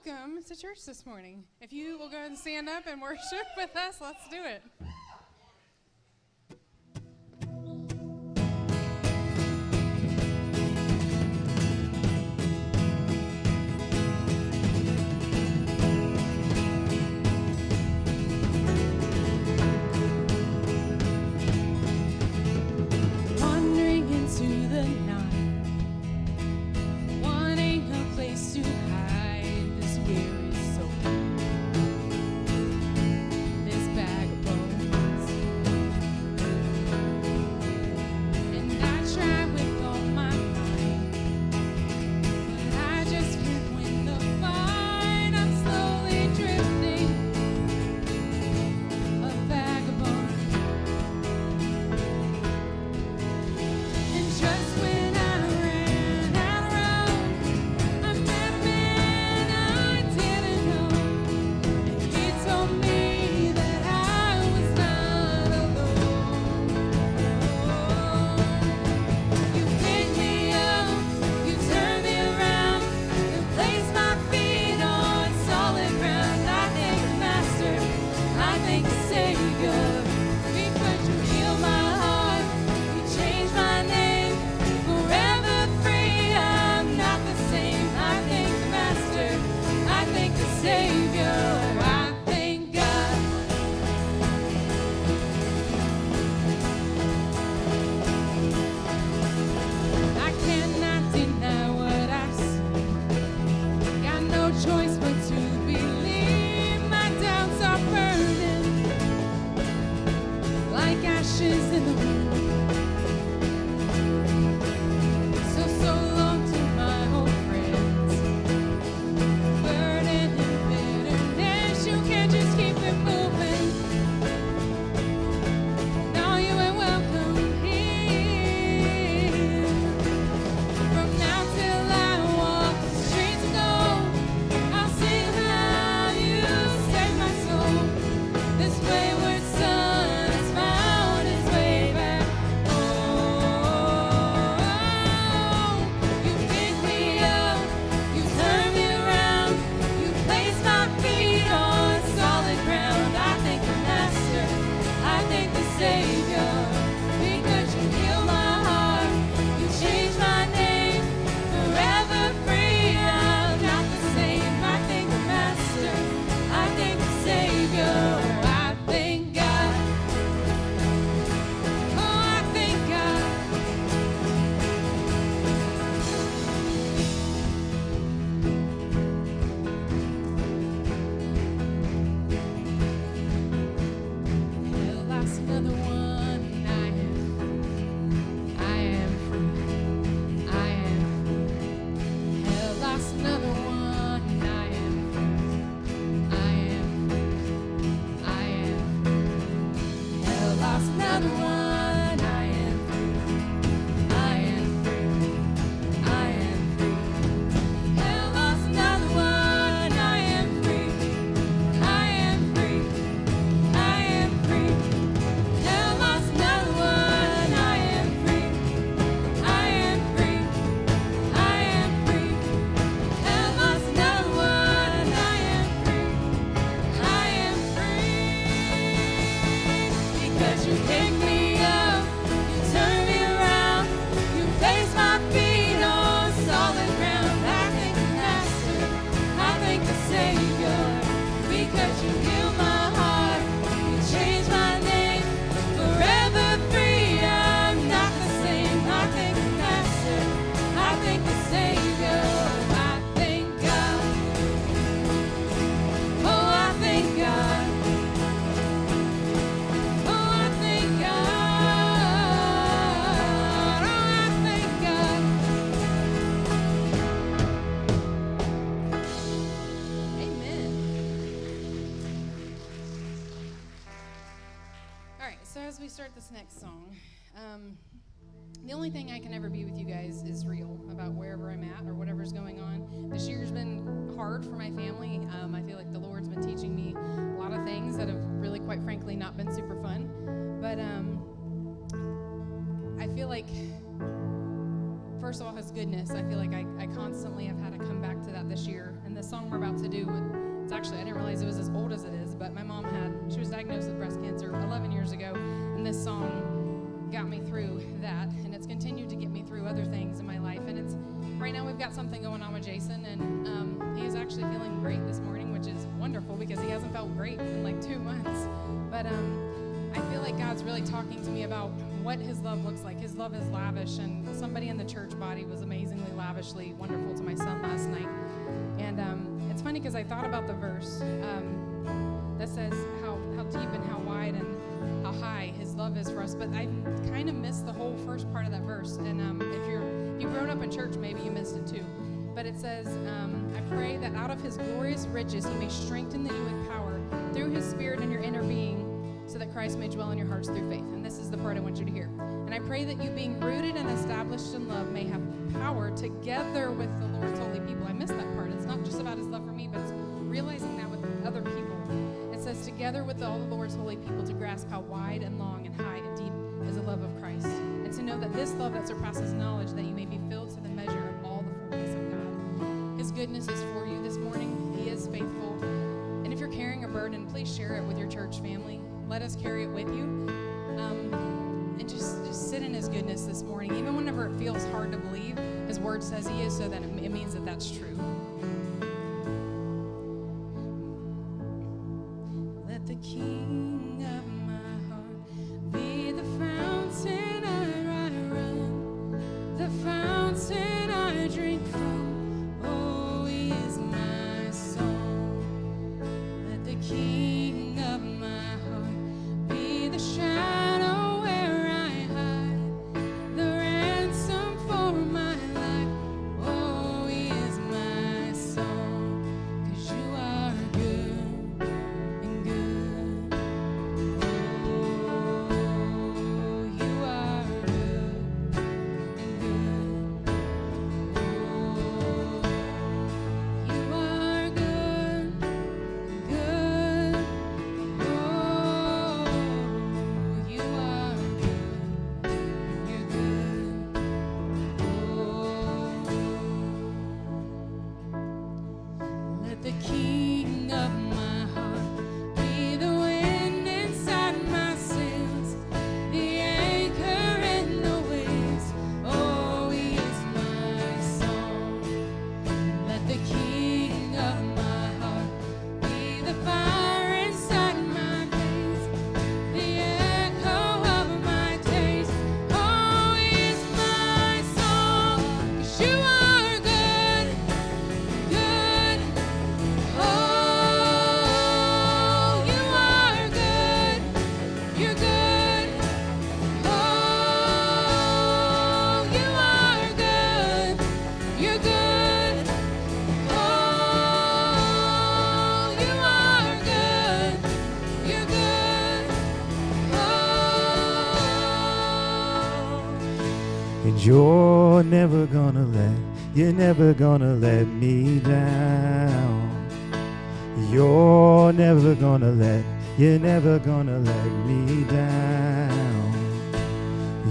welcome to church this morning. If you will go ahead and stand up and worship with us, let's do it. Wandering into the night, wanting a place to hide this weary soul, this bag of bones. And I try with all my might, but I just can't win the fight. I'm slowly drifting, a vagabond. And just when I ran out of road, I met a man I didn't know, and he told me that I was not alone. You picked me up, you turned me around, and placed my feet on solid ground. I thank the Master, I thank the Savior, because you healed my heart, you changed my name, forever free. I'm not the same. I thank the Master, I thank the Savior, I thank God. I cannot deny what I've seen. Got no choice but to believe. My doubts are burning like ashes in the wind. So long to my old friends. Burden and bitterness, you can't just keep it moving. No, you ain't welcome here. From now till I walk the streets of gold, I'll sing how you saved my soul. This wayward son has found his way back home. You picked me up, you turned me around, you placed my feet on solid ground. I thank the Master, I thank the Savior, because you healed my heart, you changed my name, forever free. I'm not the same. I thank the Master, I thank the Savior, I thank God. Oh, I thank God. Hell, lost another one, and I am free. I am free. Hell, lost another one, and I am free. I am free. I am free. Hell, lost another one, I am free. I am free. I am free. Hell, lost another one, I am free. I am free. I am free. Hell, lost another one, I am free. I am free. I am free. Hell, lost another one, I am free. I am free. Because you picked me up, you turned me around, you placed my feet on solid ground. I thank the Master, I thank the Savior, because you healed my heart, you changed my name, forever free. I'm not the same. I thank the Master, I thank the Savior, I thank God. Oh, I thank God. Oh, I thank God. Oh, I thank God. Amen. All right, so as we start this next song, the only thing I can ever be with you guys is real about wherever I'm at or whatever's going on. This year's been hard for my family. I feel like the Lord's been teaching me a lot of things that have really, quite frankly, not been super fun. But I feel like first of all, his goodness. I feel like I constantly have had to come back to that this year. And the song we're about to do, it's actually, I didn't realize it was as old as it is, but my mom she was diagnosed with breast cancer 11 years ago, and this song got me through that, and it's continued to get me through other things in my life. And it's, right now we've got something going on with Jason, and he is actually feeling great this morning, which is wonderful because he hasn't felt great in like 2 months. But I feel like God's really talking to me about what his love looks like. His love is lavish, and somebody in the church body was amazingly lavishly wonderful to my son last night. And it's funny because I thought about the verse that says how deep and how wide and how high his love is for us, but I kind of missed the whole first part of that verse. And if you've grown up in church, maybe you missed it too. But it says, I pray that out of his glorious riches he may strengthen you with power through his Spirit in your inner being, so that Christ may dwell in your hearts through faith. And this is the part I want you to hear. And I pray that you, being rooted and established in love, may have power together with the Lord's holy people. I missed that part. It's not just about his love for me, but it's realizing that with other people. It says, together with all the Lord's holy people, to grasp how wide and long and high and deep is the love of Christ. And to know that this love that surpasses knowledge, that you may be filled to the measure of all the fullness of God. His goodness is for you this morning. He is faithful. And if you're carrying a burden, please share it with your church family. Let us carry it with you. And just sit in his goodness this morning. Even whenever it feels hard to believe, his word says he is, so that it means that that's true. Let the King of my heart be the fountain I run, the fountain I drink from. Oh, he is my song. Let the King of my heart be the shadow where I hide, the ransom for my life. Oh, he is my song, 'cause you are good and good. Oh, you are good and good. Oh, you are good, good. Oh, you are good, you're good. Oh, let the King of my heart be the wind inside my sails, the anchor in the waves. Oh, he is my song. Let the King of my heart be the fire inside my veins, the echo of my taste. Oh, he is my song, 'cause you are good, good. Oh, you are good, you're good. Oh, you are good, you're good. Oh, you are good, you're good. Oh. And you're never gonna let me down. You're never gonna let me down.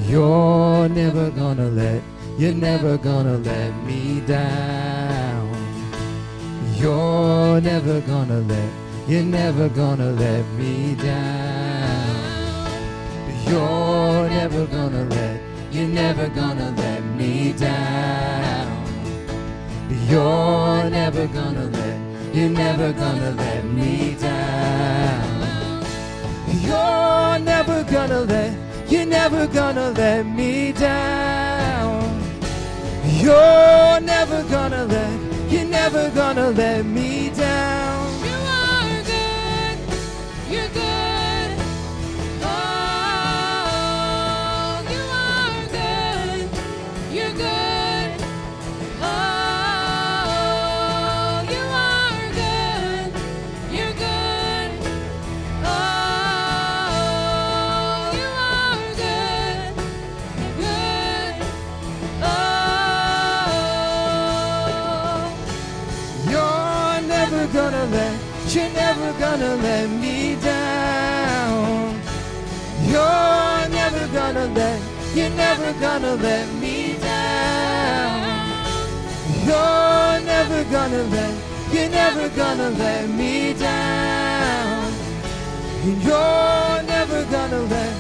You're never gonna let me down. You're never gonna let me down. You're never gonna let me down. You're never gonna let me down. You're never gonna let me down. You're never gonna let me down. You are good, you're good. Oh, you are good, you're good. Oh, you are good, you're good. Oh, you are good, good. Oh, You're never gonna let me down. You're never gonna let me down. you're never gonna let me down. And you're never gonna let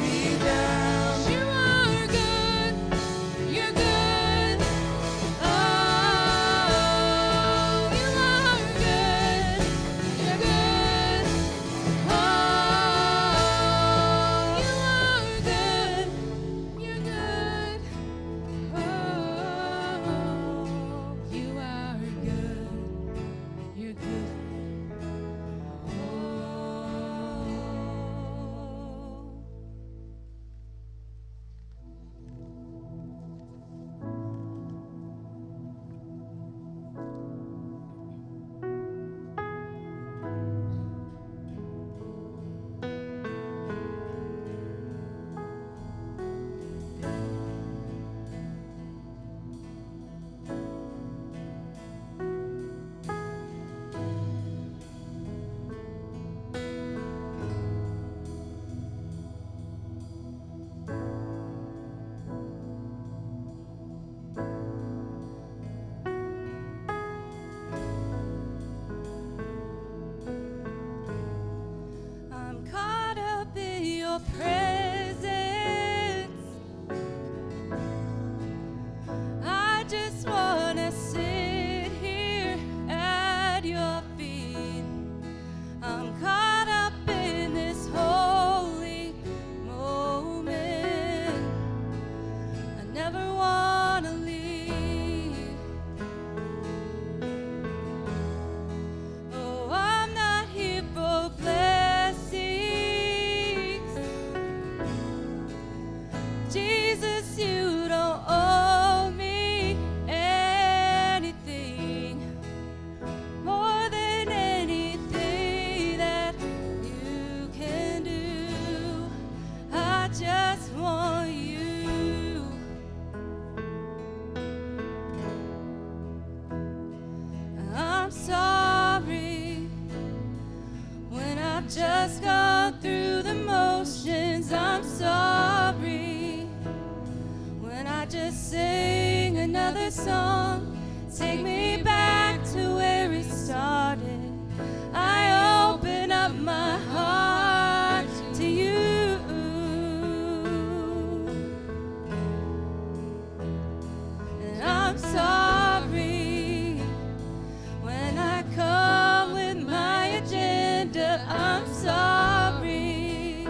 me down. You are good. You're good. Oh, you are good. You're good. Oh, you are good. You're good. Oh, you are good. You're good. I'm caught up in your presence. I just wanna sit here at your feet. I'm caught up in this holy moment. I never wanna leave. Oh, I'm not here for blessings. Jesus, you don't owe me anything more than anything that you can do. I just want you. I'm sorry when I've just gone through the motions. I'm sorry when I just sing another song. Take me back to where it started. I open up my heart to you. And I'm sorry when I come with my agenda. I'm sorry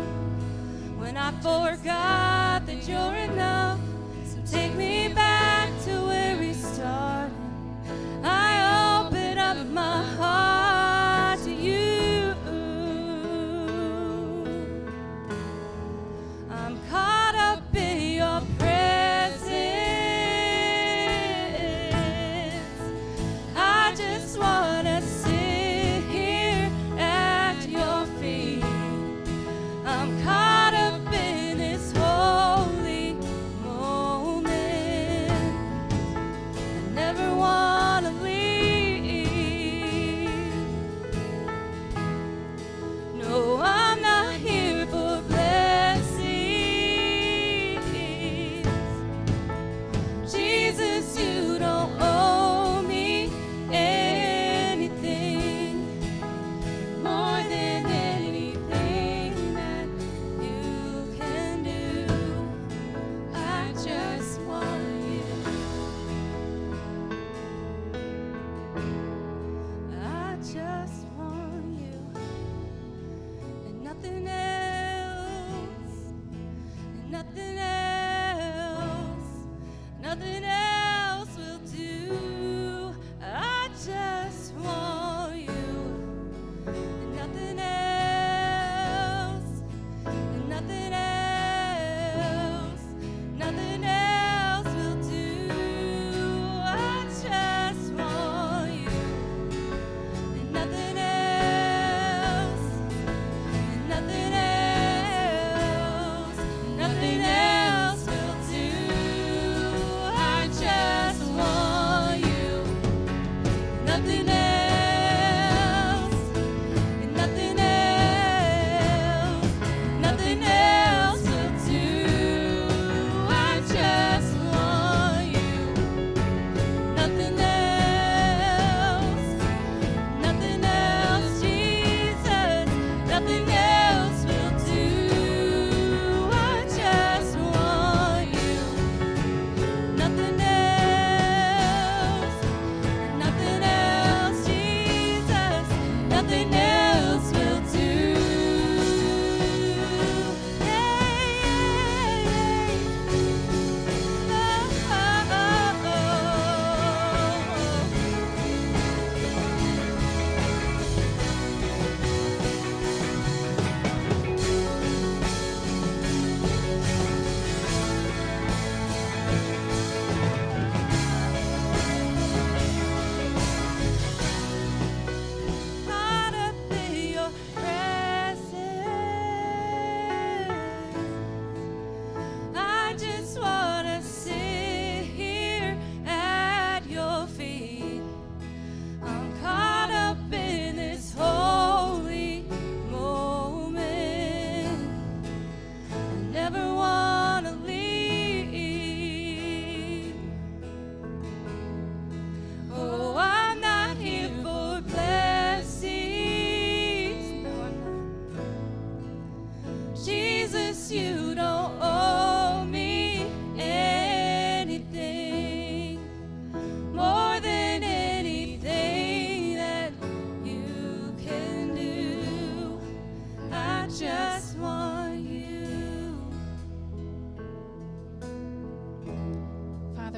when I forgot that you're enough. So take me back to where we started. I open up my heart to you.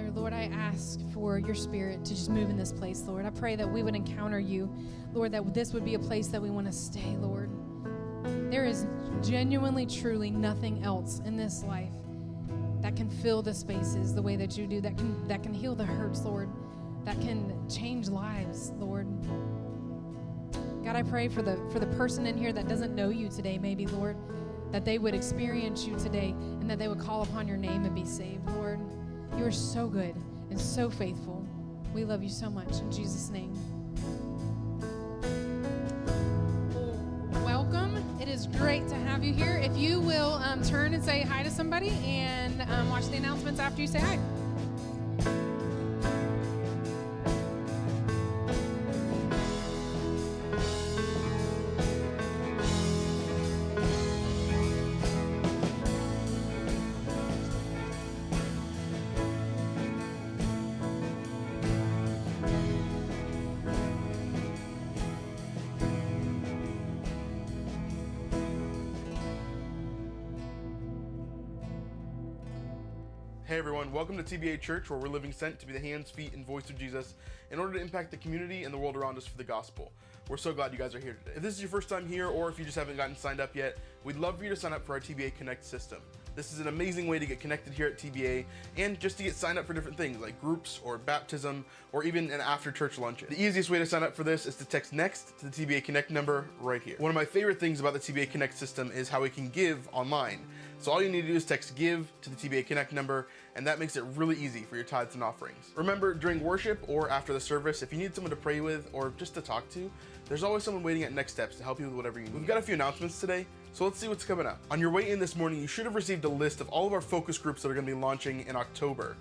Father, Lord, I ask for your Spirit to just move in this place, Lord. I pray that we would encounter you, Lord, that this would be a place that we want to stay, Lord. There is genuinely, truly nothing else in this life that can fill the spaces the way that you do, that can heal the hurts, Lord, that can change lives, Lord. God, I pray for the person in here that doesn't know you today, maybe, Lord, that they would experience you today and that they would call upon your name and be saved, Lord. You are so good and so faithful. We love you so much. In Jesus' name. Welcome. It is great to have you here. If you will turn and say hi to somebody and watch the announcements after you say hi. Hey everyone, welcome to TBA Church, where we're living sent to be the hands, feet, and voice of Jesus in order to impact the community and the world around us for the gospel. We're so glad you guys are here today. If this is your first time here, or if you just haven't gotten signed up yet, we'd love for you to sign up for our TBA Connect system. This is an amazing way to get connected here at TBA and just to get signed up for different things like groups or baptism or even an after church luncheon. The easiest way to sign up for this is to text NEXT to the TBA Connect number right here. One of my favorite things about the TBA Connect system is how we can give online. So all you need to do is text GIVE to the TBA Connect number, and that makes it really easy for your tithes and offerings. Remember, during worship or after the service, if you need someone to pray with or just to talk to, there's always someone waiting at Next Steps to help you with whatever you need. We've got a few announcements today, so let's see what's coming up. On your way in this morning, you should have received a list of all of our focus groups that are going to be launching in October.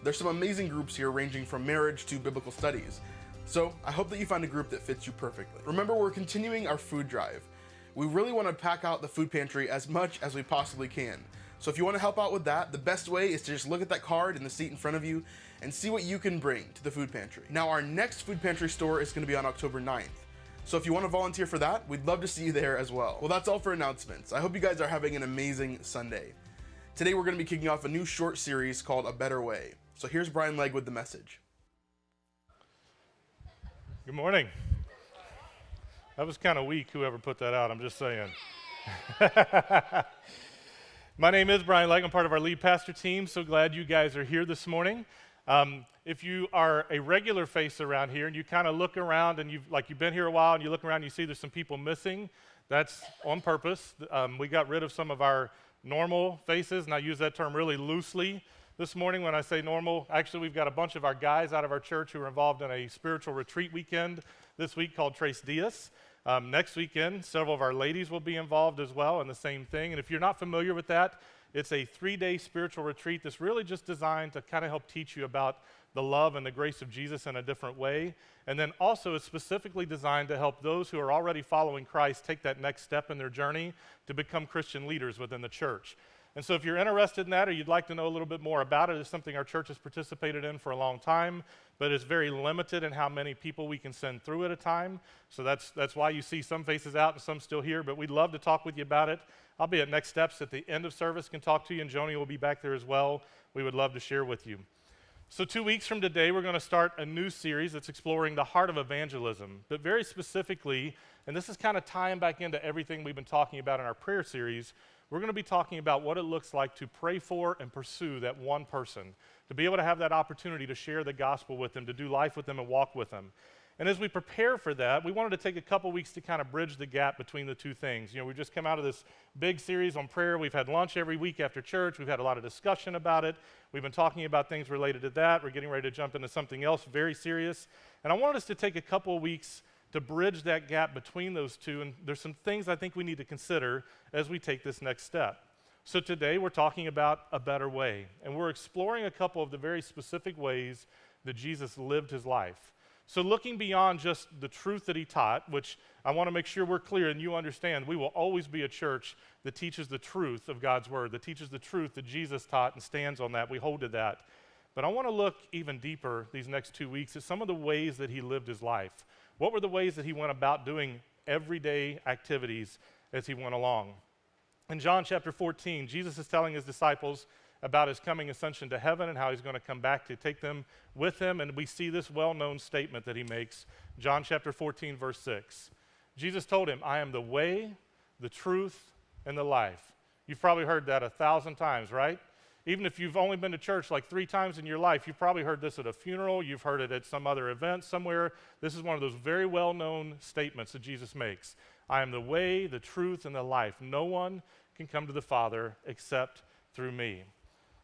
There's some amazing groups here ranging from marriage to biblical studies. So I hope that you find a group that fits you perfectly. Remember, we're continuing our food drive. We really want to pack out the food pantry as much as we possibly can. So if you want to help out with that, the best way is to just look at that card in the seat in front of you and see what you can bring to the food pantry. Now, our next food pantry store is going to be on October 9th. So if you want to volunteer for that, we'd love to see you there as well. Well, that's all for announcements. I hope you guys are having an amazing Sunday. Today, we're going to be kicking off a new short series called A Better Way. So here's Brian Legg with the message. Good morning. That was kind of weak, whoever put that out, I'm just saying. My name is Brian Legg. I'm part of our lead pastor team. So glad you guys are here this morning. If you are a regular face around here and you kind of look around and you've been here a while and you look around and you see there's some people missing, that's on purpose. We got rid of some of our normal faces, and I use that term really loosely this morning when I say normal. Actually, we've got a bunch of our guys out of our church who are involved in a spiritual retreat weekend this week called Tres Dias. Next weekend, several of our ladies will be involved as well in the same thing. And if you're not familiar with that, it's a 3-day spiritual retreat that's really just designed to kind of help teach you about the love and the grace of Jesus in a different way. And then also it's specifically designed to help those who are already following Christ take that next step in their journey to become Christian leaders within the church. And so if you're interested in that or you'd like to know a little bit more about it, it's something our church has participated in for a long time, but it's very limited in how many people we can send through at a time. So that's why you see some faces out and some still here, but we'd love to talk with you about it. I'll be at Next Steps at the end of service, can talk to you, and Joni will be back there as well. We would love to share with you. So 2 weeks from today, we're going to start a new series that's exploring the heart of evangelism, but very specifically, and this is kind of tying back into everything we've been talking about in our prayer series, we're going to be talking about what it looks like to pray for and pursue that one person, to be able to have that opportunity to share the gospel with them, to do life with them and walk with them. And as we prepare for that, we wanted to take a couple weeks to kind of bridge the gap between the two things. You know, we just come out of this big series on prayer. We've had lunch every week after church. We've had a lot of discussion about it. We've been talking about things related to that. We're getting ready to jump into something else very serious. And I wanted us to take a couple weeks to bridge that gap between those two, and there's some things I think we need to consider as we take this next step. So today we're talking about a better way, and we're exploring a couple of the very specific ways that Jesus lived his life. So looking beyond just the truth that he taught, which I want to make sure we're clear and you understand, we will always be a church that teaches the truth of God's word, that teaches the truth that Jesus taught and stands on that. We hold to that. But I want to look even deeper these next 2 weeks at some of the ways that he lived his life. What were the ways that he went about doing everyday activities as he went along? In John chapter 14, Jesus is telling his disciples, about his coming ascension to heaven and how he's going to come back to take them with him. And we see this well-known statement that he makes, John chapter 14, verse 6. Jesus told him, I am the way, the truth, and the life. You've probably heard that 1,000 times, right? Even if you've only been to church like 3 times in your life, you've probably heard this at a funeral, you've heard it at some other event somewhere. This is one of those very well-known statements that Jesus makes. I am the way, the truth, and the life. No one can come to the Father except through me.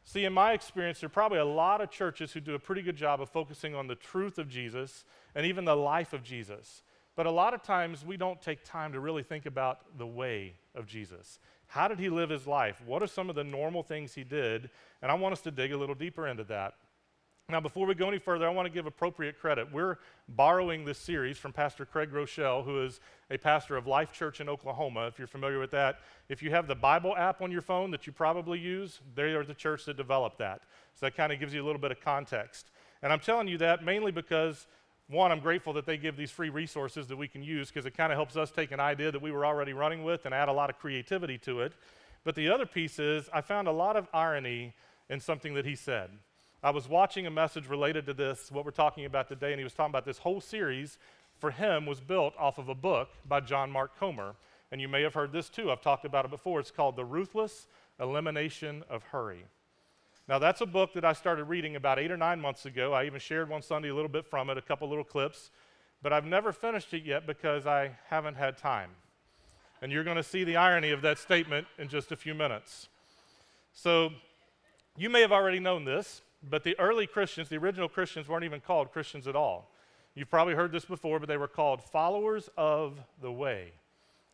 See, in my experience, there are probably a lot of churches who do a pretty good job of focusing on the truth of Jesus and even the life of Jesus. But a lot of times we don't take time to really think about the way of Jesus. How did he live his life? What are some of the normal things he did? And I want us to dig a little deeper into that. Now, before we go any further, I want to give appropriate credit. We're borrowing this series from Pastor Craig Rochelle, who is a pastor of Life Church in Oklahoma, if you're familiar with that. If you have the Bible app on your phone that you probably use, they are the church that developed that. So that kind of gives you a little bit of context. And I'm telling you that mainly because, one, I'm grateful that they give these free resources that we can use because it kind of helps us take an idea that we were already running with and add a lot of creativity to it. But the other piece is I found a lot of irony in something that he said. I was watching a message related to this, what we're talking about today, and he was talking about this whole series for him was built off of a book by John Mark Comer. And you may have heard this too. I've talked about it before. It's called The Ruthless, Elimination of Hurry. Now, that's a book that I started reading about 8 or 9 months ago. I even shared one Sunday a little bit from it, a couple little clips. But I've never finished it yet because I haven't had time. And you're going to see the irony of that statement in just a few minutes. So, you may have already known this, but the early Christians, the original Christians, weren't even called Christians at all. You've probably heard this before, but they were called followers of the way.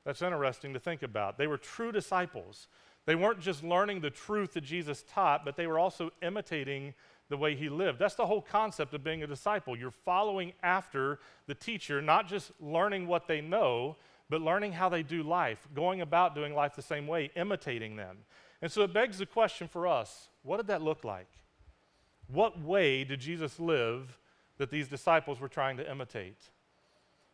That's interesting to think about. They were true disciples. They weren't just learning the truth that Jesus taught, but they were also imitating the way he lived. That's the whole concept of being a disciple. You're following after the teacher, not just learning what they know, but learning how they do life, going about doing life the same way, imitating them. And so it begs the question for us, what did that look like? What way did Jesus live that these disciples were trying to imitate?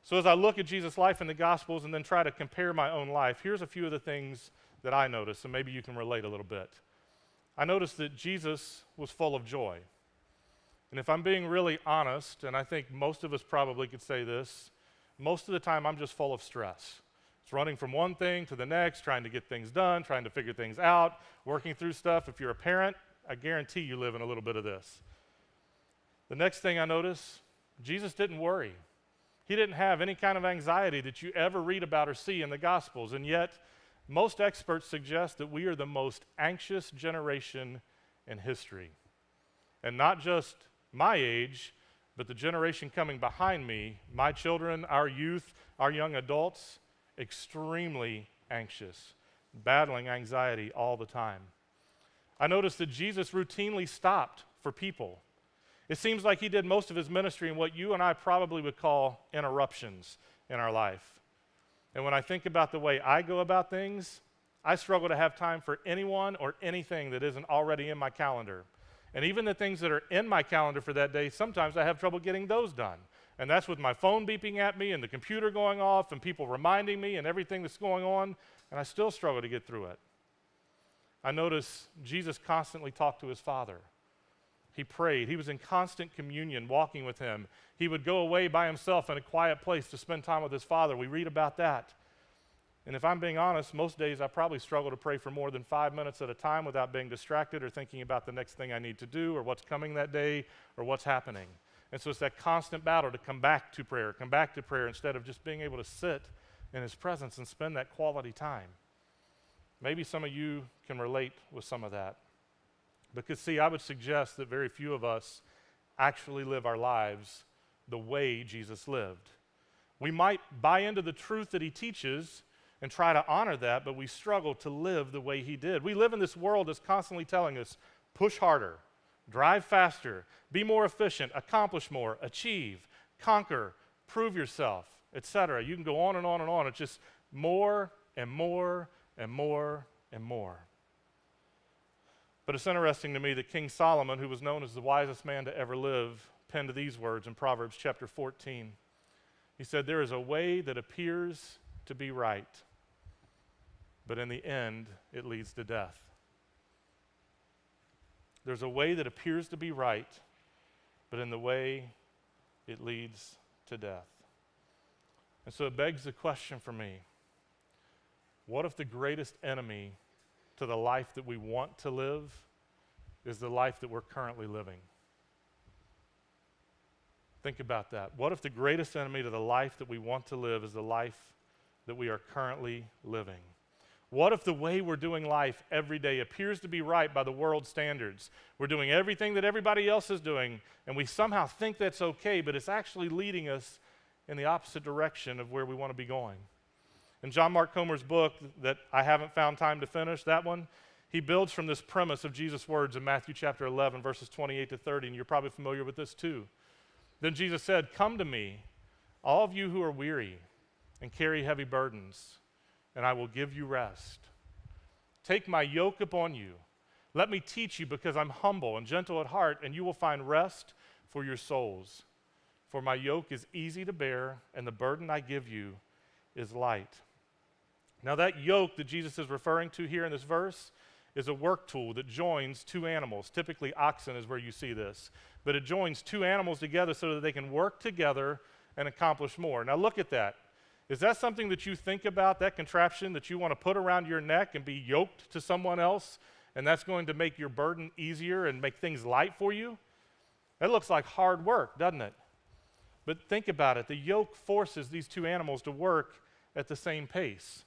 So as I look at Jesus' life in the Gospels and then try to compare my own life, here's a few of the things that I noticed, and maybe you can relate a little bit. I noticed that Jesus was full of joy. And if I'm being really honest, and I think most of us probably could say this, most of the time I'm just full of stress. It's running from one thing to the next, trying to get things done, trying to figure things out, working through stuff. If you're a parent, I guarantee you live in a little bit of this. The next thing I notice, Jesus didn't worry. He didn't have any kind of anxiety that you ever read about or see in the Gospels, and yet most experts suggest that we are the most anxious generation in history. And not just my age, but the generation coming behind me, my children, our youth, our young adults, extremely anxious, battling anxiety all the time. I noticed that Jesus routinely stopped for people. It seems like he did most of his ministry in what you and I probably would call interruptions in our life. And when I think about the way I go about things, I struggle to have time for anyone or anything that isn't already in my calendar. And even the things that are in my calendar for that day, sometimes I have trouble getting those done. And that's with my phone beeping at me and the computer going off and people reminding me and everything that's going on, and I still struggle to get through it. I notice Jesus constantly talked to his Father. He prayed. He was in constant communion, walking with him. He would go away by himself in a quiet place to spend time with his Father. We read about that. And if I'm being honest, most days I probably struggle to pray for more than 5 minutes at a time without being distracted or thinking about the next thing I need to do or what's coming that day or what's happening. And so it's that constant battle to come back to prayer instead of just being able to sit in his presence and spend that quality time. Maybe some of you can relate with some of that. Because, see, I would suggest that very few of us actually live our lives the way Jesus lived. We might buy into the truth that he teaches and try to honor that, but we struggle to live the way he did. We live in this world that's constantly telling us, push harder, drive faster, be more efficient, accomplish more, achieve, conquer, prove yourself, etc. You can go on and on and on. It's just more and more and more and more. But it's interesting to me that King Solomon, who was known as the wisest man to ever live, penned these words in Proverbs chapter 14. He said, "There is a way that appears to be right, but in the end, it leads to death." There's a way that appears to be right, but in the way it leads to death. And so it begs the question for me, what if the greatest enemy to the life that we want to live is the life that we're currently living? Think about that. What if the greatest enemy to the life that we want to live is the life that we are currently living? What if the way we're doing life every day appears to be right by the world's standards? We're doing everything that everybody else is doing, and we somehow think that's okay, but it's actually leading us in the opposite direction of where we want to be going. In John Mark Comer's book that I haven't found time to finish, that one, he builds from this premise of Jesus' words in Matthew chapter 11, verses 28 to 30, and you're probably familiar with this too. Then Jesus said, "Come to me, all of you who are weary and carry heavy burdens, and I will give you rest. Take my yoke upon you. Let me teach you, because I'm humble and gentle at heart, and you will find rest for your souls. For my yoke is easy to bear, and the burden I give you is light." Now that yoke that Jesus is referring to here in this verse is a work tool that joins two animals. Typically oxen is where you see this. But it joins two animals together so that they can work together and accomplish more. Now look at that. Is that something that you think about, that contraption that you want to put around your neck and be yoked to someone else, and that's going to make your burden easier and make things light for you? That looks like hard work, doesn't it? But think about it. The yoke forces these two animals to work at the same pace.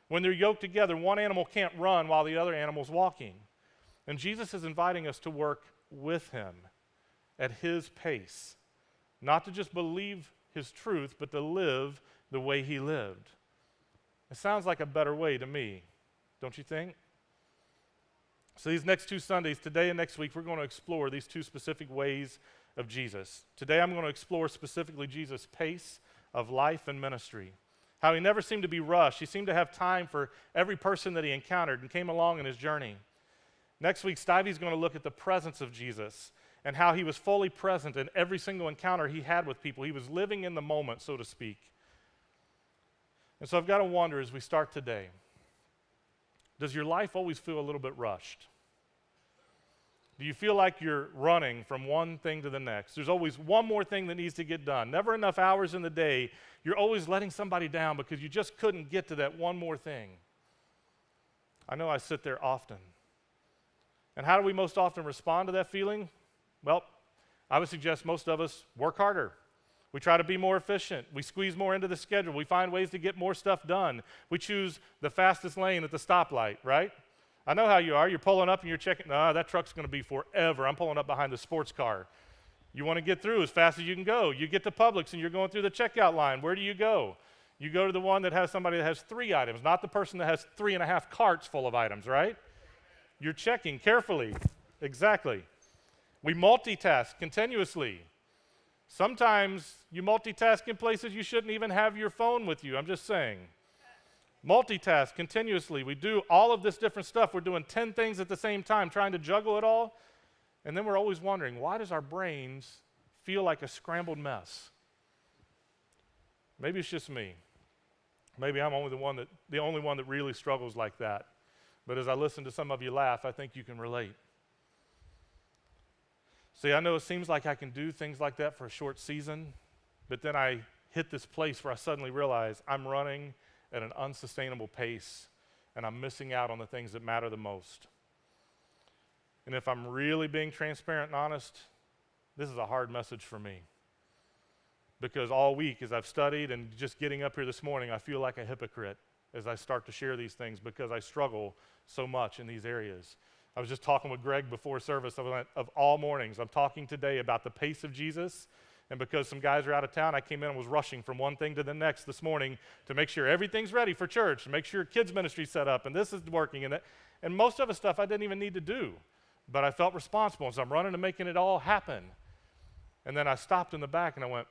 When they're yoked together, one animal can't run while the other animal's walking. And Jesus is inviting us to work with him at his pace, not to just believe his truth, but to live the way he lived. It sounds like a better way to me, don't you think? So these next 2 Sundays, today and next week, we're going to explore these 2 specific ways of Jesus. Today I'm going to explore specifically Jesus' pace of life and ministry, how he never seemed to be rushed. He seemed to have time for every person that he encountered and came along in his journey. Next week, Stevie's going to look at the presence of Jesus and how he was fully present in every single encounter he had with people. He was living in the moment, so to speak. And so I've got to wonder as we start today, does your life always feel a little bit rushed? Do you feel like you're running from one thing to the next? There's always one more thing that needs to get done. Never enough hours in the day. You're always letting somebody down because you just couldn't get to that one more thing. I know I sit there often. And how do we most often respond to that feeling? Well, I would suggest most of us work harder. We try to be more efficient. We squeeze more into the schedule. We find ways to get more stuff done. We choose the fastest lane at the stoplight, right? I know how you are. You're pulling up and you're checking, that truck's going to be forever. I'm pulling up behind the sports car. You want to get through as fast as you can go. You get to Publix and you're going through the checkout line. Where do you go? You go to the one that has somebody that has 3 items, not the person that has 3.5 carts full of items, right? You're checking carefully. Exactly. We multitask continuously. Sometimes you multitask in places you shouldn't even have your phone with you. I'm just saying. Multitask continuously. We do all of this different stuff. We're doing 10 things at the same time, trying to juggle it all. And then we're always wondering, why does our brains feel like a scrambled mess? Maybe it's just me. Maybe I'm the only one that really struggles like that. But as I listen to some of you laugh, I think you can relate. See, I know it seems like I can do things like that for a short season, but then I hit this place where I suddenly realize I'm running at an unsustainable pace, and I'm missing out on the things that matter the most. And if I'm really being transparent and honest, this is a hard message for me. Because all week as I've studied and just getting up here this morning, I feel like a hypocrite as I start to share these things because I struggle so much in these areas. I was just talking with Greg before service of all mornings. I'm talking today about the pace of Jesus. And because some guys are out of town, I came in and was rushing from one thing to the next this morning to make sure everything's ready for church, to make sure kids' ministry's set up, and this is working. And most of the stuff I didn't even need to do. But I felt responsible, and so I'm running and making it all happen. And then I stopped in the back and I went,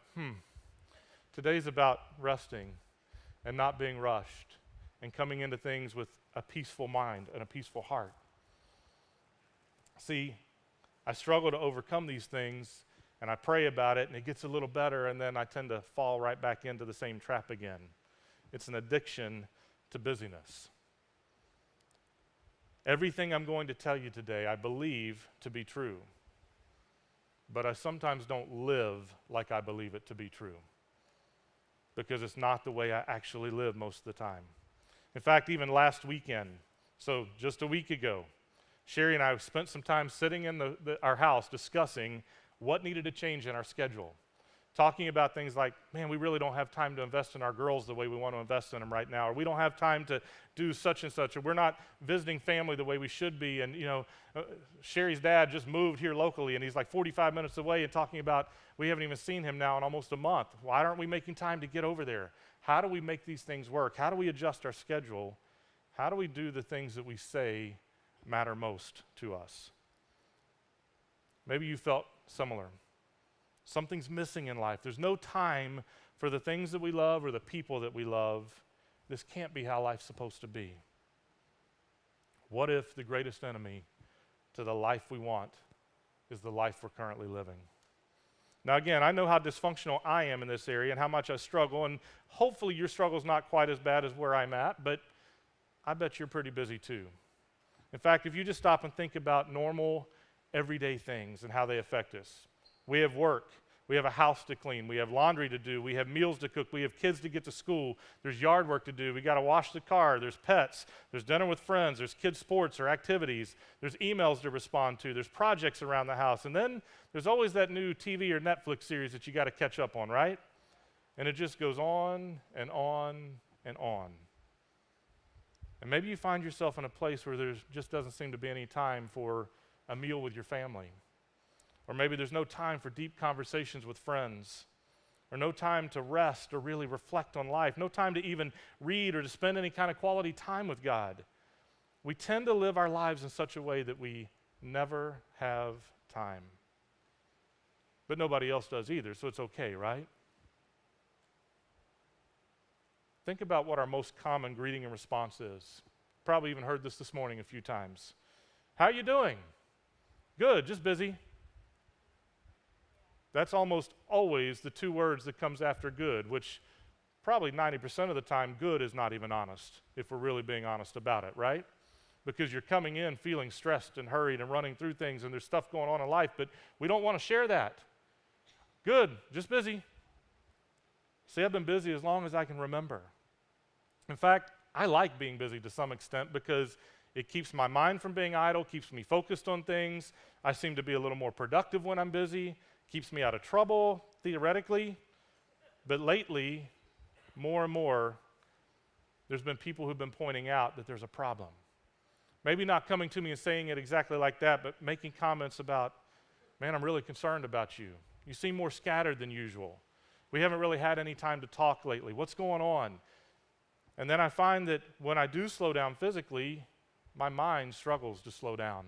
today's about resting and not being rushed and coming into things with a peaceful mind and a peaceful heart. See, I struggle to overcome these things, and I pray about it, and it gets a little better, and then I tend to fall right back into the same trap again. It's an addiction to busyness. Everything I'm going to tell you today, I believe to be true, but I sometimes don't live like I believe it to be true because it's not the way I actually live most of the time. In fact, even last weekend, so just a week ago, Sherry and I spent some time sitting in our house discussing what needed to change in our schedule. Talking about things like, man, we really don't have time to invest in our girls the way we want to invest in them right now, or we don't have time to do such and such, or we're not visiting family the way we should be. And, Sherry's dad just moved here locally, and he's like 45 minutes away, and talking about we haven't even seen him now in almost a month. Why aren't we making time to get over there? How do we make these things work? How do we adjust our schedule? How do we do the things that we say matter most to us? Maybe you felt similar. Something's missing in life. There's no time for the things that we love or the people that we love. This can't be how life's supposed to be. What if the greatest enemy to the life we want is the life we're currently living? Now again, I know how dysfunctional I am in this area and how much I struggle, and hopefully your struggle's not quite as bad as where I'm at, but I bet you're pretty busy too. In fact, if you just stop and think about normal, everyday things and how they affect us. We have work. We have a house to clean. We have laundry to do. We have meals to cook. We have kids to get to school. There's yard work to do. We got to wash the car. There's pets. There's dinner with friends. There's kids' sports or activities. There's emails to respond to. There's projects around the house. And then there's always that new TV or Netflix series that you got to catch up on, right? And it just goes on and on and on. And maybe you find yourself in a place where there just doesn't seem to be any time for a meal with your family. Or maybe there's no time for deep conversations with friends, or no time to rest or really reflect on life, no time to even read or to spend any kind of quality time with God. We tend to live our lives in such a way that we never have time. But nobody else does either, so it's okay, right? Think about what our most common greeting and response is. Probably even heard this morning a few times. How are you doing? Good, just busy. That's almost always the two words that comes after good, which probably 90% of the time, good is not even honest, if we're really being honest about it, right? Because you're coming in feeling stressed and hurried and running through things, and there's stuff going on in life, but we don't want to share that. Good, just busy. See, I've been busy as long as I can remember. In fact, I like being busy to some extent because it keeps my mind from being idle, keeps me focused on things. I seem to be a little more productive when I'm busy. Keeps me out of trouble, theoretically. But lately, more and more, there's been people who've been pointing out that there's a problem. Maybe not coming to me and saying it exactly like that, but making comments about, man, I'm really concerned about you. You seem more scattered than usual. We haven't really had any time to talk lately. What's going on? And then I find that when I do slow down physically, my mind struggles to slow down.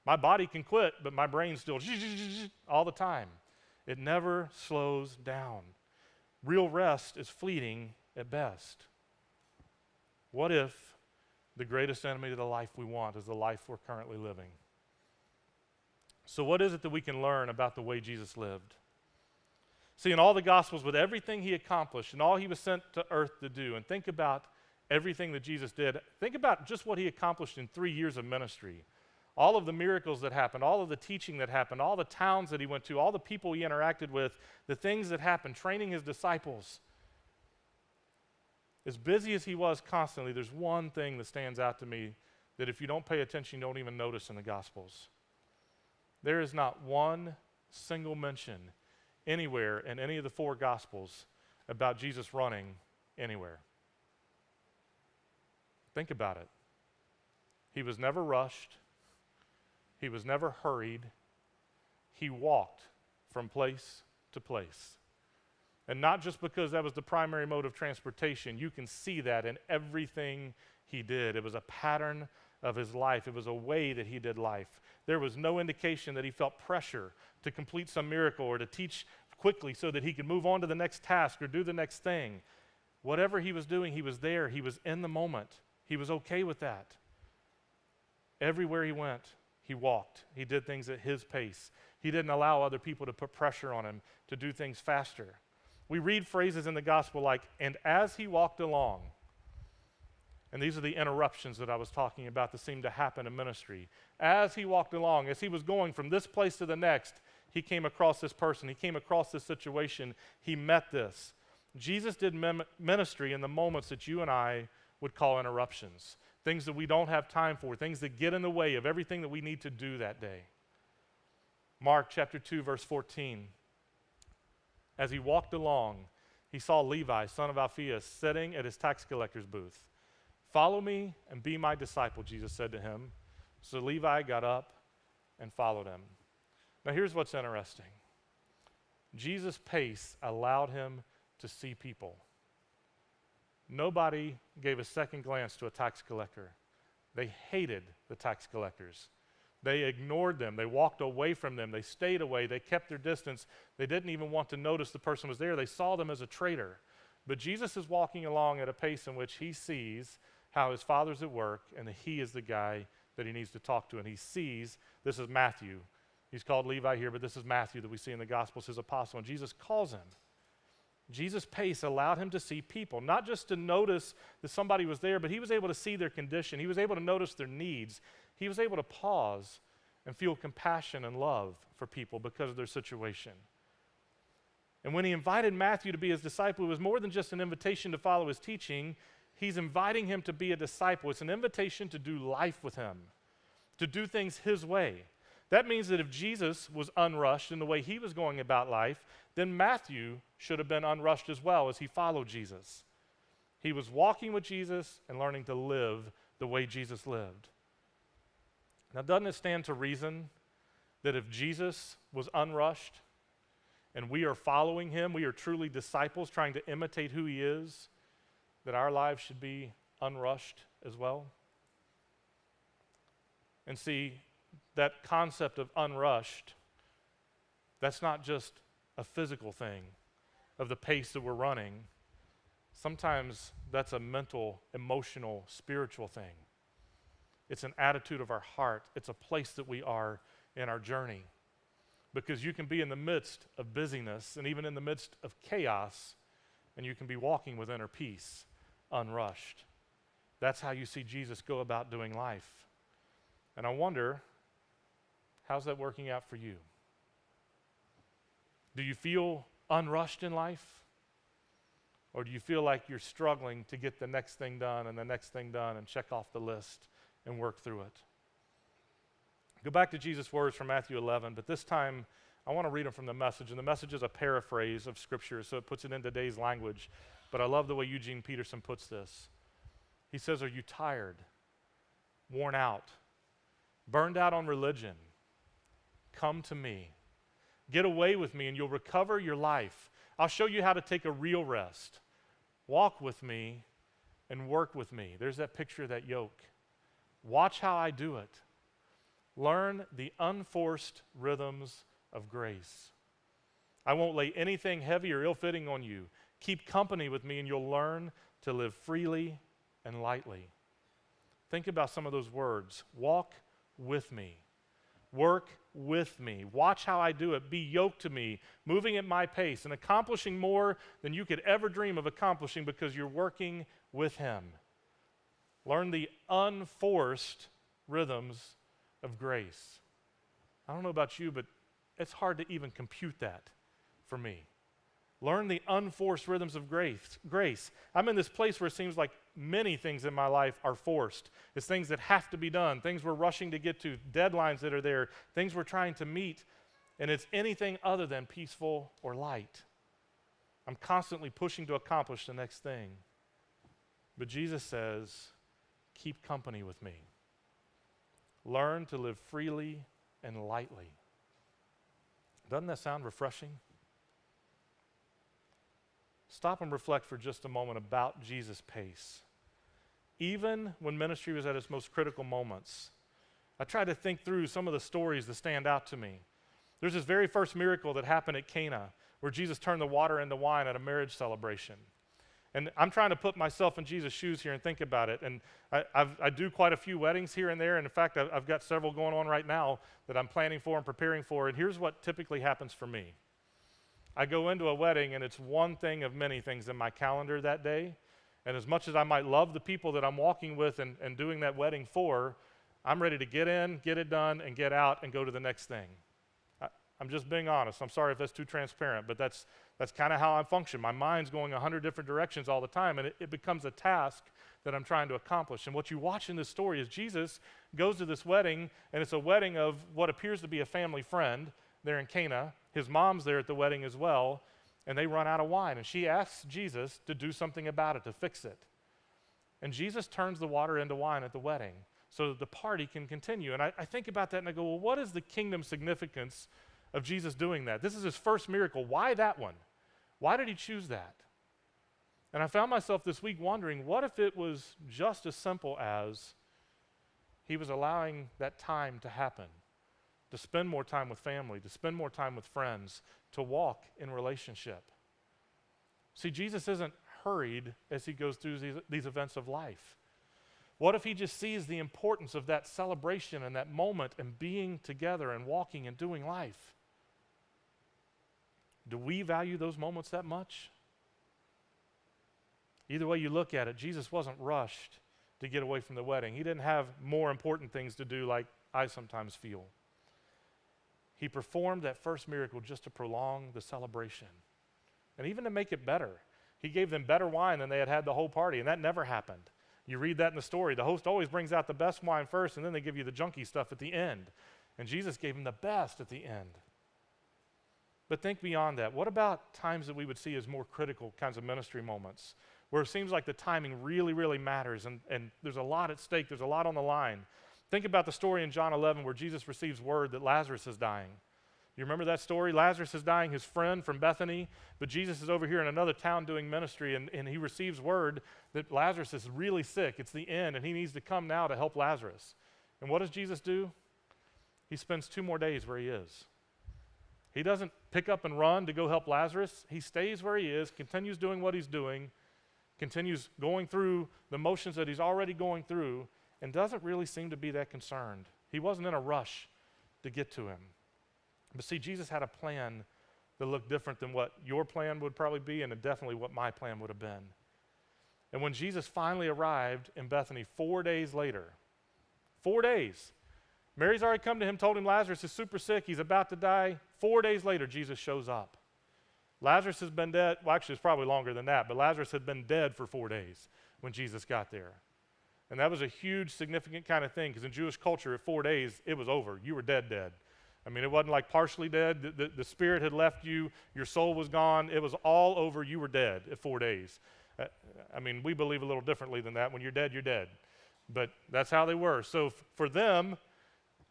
My body can quit, but my brain still all the time. It never slows down. Real rest is fleeting at best. What if the greatest enemy to the life we want is the life we're currently living? So what is it that we can learn about the way Jesus lived? See, in all the Gospels, with everything he accomplished and all he was sent to earth to do, and think about everything that Jesus did, think about just what he accomplished in 3 years of ministry. All of the miracles that happened, all of the teaching that happened, all the towns that he went to, all the people he interacted with, the things that happened, training his disciples. As busy as he was constantly, there's one thing that stands out to me that if you don't pay attention, you don't even notice in the Gospels. There is not one single mention anywhere in any of the 4 Gospels about Jesus running anywhere. Think about it. He was never rushed. He was never hurried. He walked from place to place. And not just because that was the primary mode of transportation. You can see that in everything he did. It was a pattern of his life. It was a way that he did life. There was no indication that he felt pressure to complete some miracle or to teach quickly so that he could move on to the next task or do the next thing. Whatever he was doing, he was there. He was in the moment. He was okay with that. Everywhere he went, he walked. He did things at his pace. He didn't allow other people to put pressure on him to do things faster. We read phrases in the gospel like, and as he walked along. And these are the interruptions that I was talking about that seem to happen in ministry. As he walked along, as he was going from this place to the next, he came across this person. He came across this situation. He met this. Jesus did ministry in the moments that you and I would call interruptions, things that we don't have time for, things that get in the way of everything that we need to do that day. Mark chapter 2, verse 14. As he walked along, he saw Levi, son of Alphaeus, sitting at his tax collector's booth. "Follow me and be my disciple," Jesus said to him. So Levi got up and followed him. Now here's what's interesting. Jesus' pace allowed him to see people. Nobody gave a second glance to a tax collector. They hated the tax collectors. They ignored them. They walked away from them. They stayed away. They kept their distance. They didn't even want to notice the person was there. They saw them as a traitor. But Jesus is walking along at a pace in which he sees how his Father's at work and that he is the guy that he needs to talk to. And he sees, this is Matthew. He's called Levi here, but this is Matthew that we see in the Gospels, his apostle. And Jesus calls him. Jesus' pace allowed him to see people, not just to notice that somebody was there, but he was able to see their condition. He was able to notice their needs. He was able to pause and feel compassion and love for people because of their situation. And when he invited Matthew to be his disciple, it was more than just an invitation to follow his teaching. He's inviting him to be a disciple. It's an invitation to do life with him, to do things his way. That means that if Jesus was unrushed in the way he was going about life, then Matthew should have been unrushed as well as he followed Jesus. He was walking with Jesus and learning to live the way Jesus lived. Now, doesn't it stand to reason that if Jesus was unrushed and we are following him, we are truly disciples trying to imitate who he is, that our lives should be unrushed as well? And see, that concept of unrushed, that's not just a physical thing of the pace that we're running. Sometimes that's a mental, emotional, spiritual thing. It's an attitude of our heart. It's a place that we are in our journey. Because you can be in the midst of busyness and even in the midst of chaos, and you can be walking with inner peace, unrushed. That's how you see Jesus go about doing life. And I wonder, how's that working out for you? Do you feel unrushed in life? Or do you feel like you're struggling to get the next thing done and the next thing done and check off the list and work through it? Go back to Jesus' words from Matthew 11, but this time I want to read them from the Message. And the Message is a paraphrase of Scripture, so it puts it in today's language. But I love the way Eugene Peterson puts this. He says, "Are you tired, worn out, burned out on religion? Come to me. Get away with me and you'll recover your life. I'll show you how to take a real rest. Walk with me and work with me." There's that picture of that yoke. Watch how I do it. Learn the unforced rhythms of grace. I won't lay anything heavy or ill-fitting on you. Keep company with me and you'll learn to live freely and lightly. Think about some of those words. Walk with me. Work with me. Watch how I do it. Be yoked to me, moving at my pace and accomplishing more than you could ever dream of accomplishing because you're working with him. Learn the unforced rhythms of grace. I don't know about you, but it's hard to even compute that for me. Learn the unforced rhythms of grace. I'm in this place where it seems like many things in my life are forced. It's things that have to be done, things we're rushing to get to, deadlines that are there, things we're trying to meet, and it's anything other than peaceful or light. I'm constantly pushing to accomplish the next thing. But Jesus says, keep company with me. Learn to live freely and lightly. Doesn't that sound refreshing? Stop and reflect for just a moment about Jesus' pace. Even when ministry was at its most critical moments, I tried to think through some of the stories that stand out to me. There's this very first miracle that happened at Cana, where Jesus turned the water into wine at a marriage celebration. And I'm trying to put myself in Jesus' shoes here and think about it. And I do quite a few weddings here and there. And in fact, I've got several going on right now that I'm planning for and preparing for. And here's what typically happens for me. I go into a wedding and it's one thing of many things in my calendar that day. And as much as I might love the people that I'm walking with and doing that wedding for, I'm ready to get in, get it done, and get out and go to the next thing. I'm just being honest. I'm sorry if that's too transparent, but that's kind of how I function. My mind's going 100 different directions all the time, and it becomes a task that I'm trying to accomplish. And what you watch in this story is Jesus goes to this wedding, and it's a wedding of what appears to be a family friend there in Cana. His mom's there at the wedding as well, and they run out of wine. And she asks Jesus to do something about it, to fix it. And Jesus turns the water into wine at the wedding so that the party can continue. And I think about that and I go, well, what is the kingdom significance of Jesus doing that? This is his first miracle. Why that one? Why did he choose that? And I found myself this week wondering, what if it was just as simple as he was allowing that time to happen, to spend more time with family, to spend more time with friends, to walk in relationship. See, Jesus isn't hurried as he goes through these events of life. What if he just sees the importance of that celebration and that moment and being together and walking and doing life? Do we value those moments that much? Either way you look at it, Jesus wasn't rushed to get away from the wedding. He didn't have more important things to do like I sometimes feel. He performed that first miracle just to prolong the celebration and even to make it better. He gave them better wine than they had the whole party, and that never happened. You read that in the story. The host always brings out the best wine first, and then they give you the junky stuff at the end. And Jesus gave them the best at the end. But think beyond that. What about times that we would see as more critical kinds of ministry moments, where it seems like the timing really, really matters, and there's a lot at stake, there's a lot on the line? Think about the story in John 11 where Jesus receives word that Lazarus is dying. You remember that story? Lazarus is dying, his friend from Bethany, but Jesus is over here in another town doing ministry, and he receives word that Lazarus is really sick. It's the end, and he needs to come now to help Lazarus. And what does Jesus do? He spends 2 more days where he is. He doesn't pick up and run to go help Lazarus. He stays where he is, continues doing what he's doing, continues going through the motions that he's already going through, and doesn't really seem to be that concerned. He wasn't in a rush to get to him. But see, Jesus had a plan that looked different than what your plan would probably be, and definitely what my plan would have been. And when Jesus finally arrived in Bethany 4 days later, 4 days, Mary's already come to him, told him Lazarus is super sick, he's about to die. 4 days later, Jesus shows up. Lazarus has been dead, well, actually it's probably longer than that, but Lazarus had been dead for 4 days when Jesus got there. And that was a huge, significant kind of thing, because in Jewish culture, at 4 days, it was over. You were dead. I mean, it wasn't like partially dead. The spirit had left you. Your soul was gone. It was all over. You were dead at 4 days. I mean, we believe a little differently than that. When you're dead, you're dead. But that's how they were. So for them,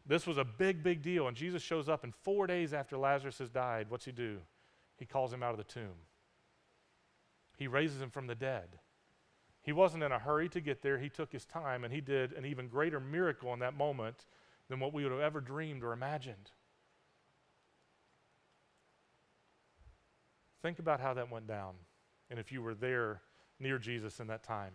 this was a big, big deal. And Jesus shows up, and 4 days after Lazarus has died, what's he do? He calls him out of the tomb. He raises him from the dead. He wasn't in a hurry to get there. He took his time, and he did an even greater miracle in that moment than what we would have ever dreamed or imagined. Think about how that went down, and if you were there near Jesus in that time.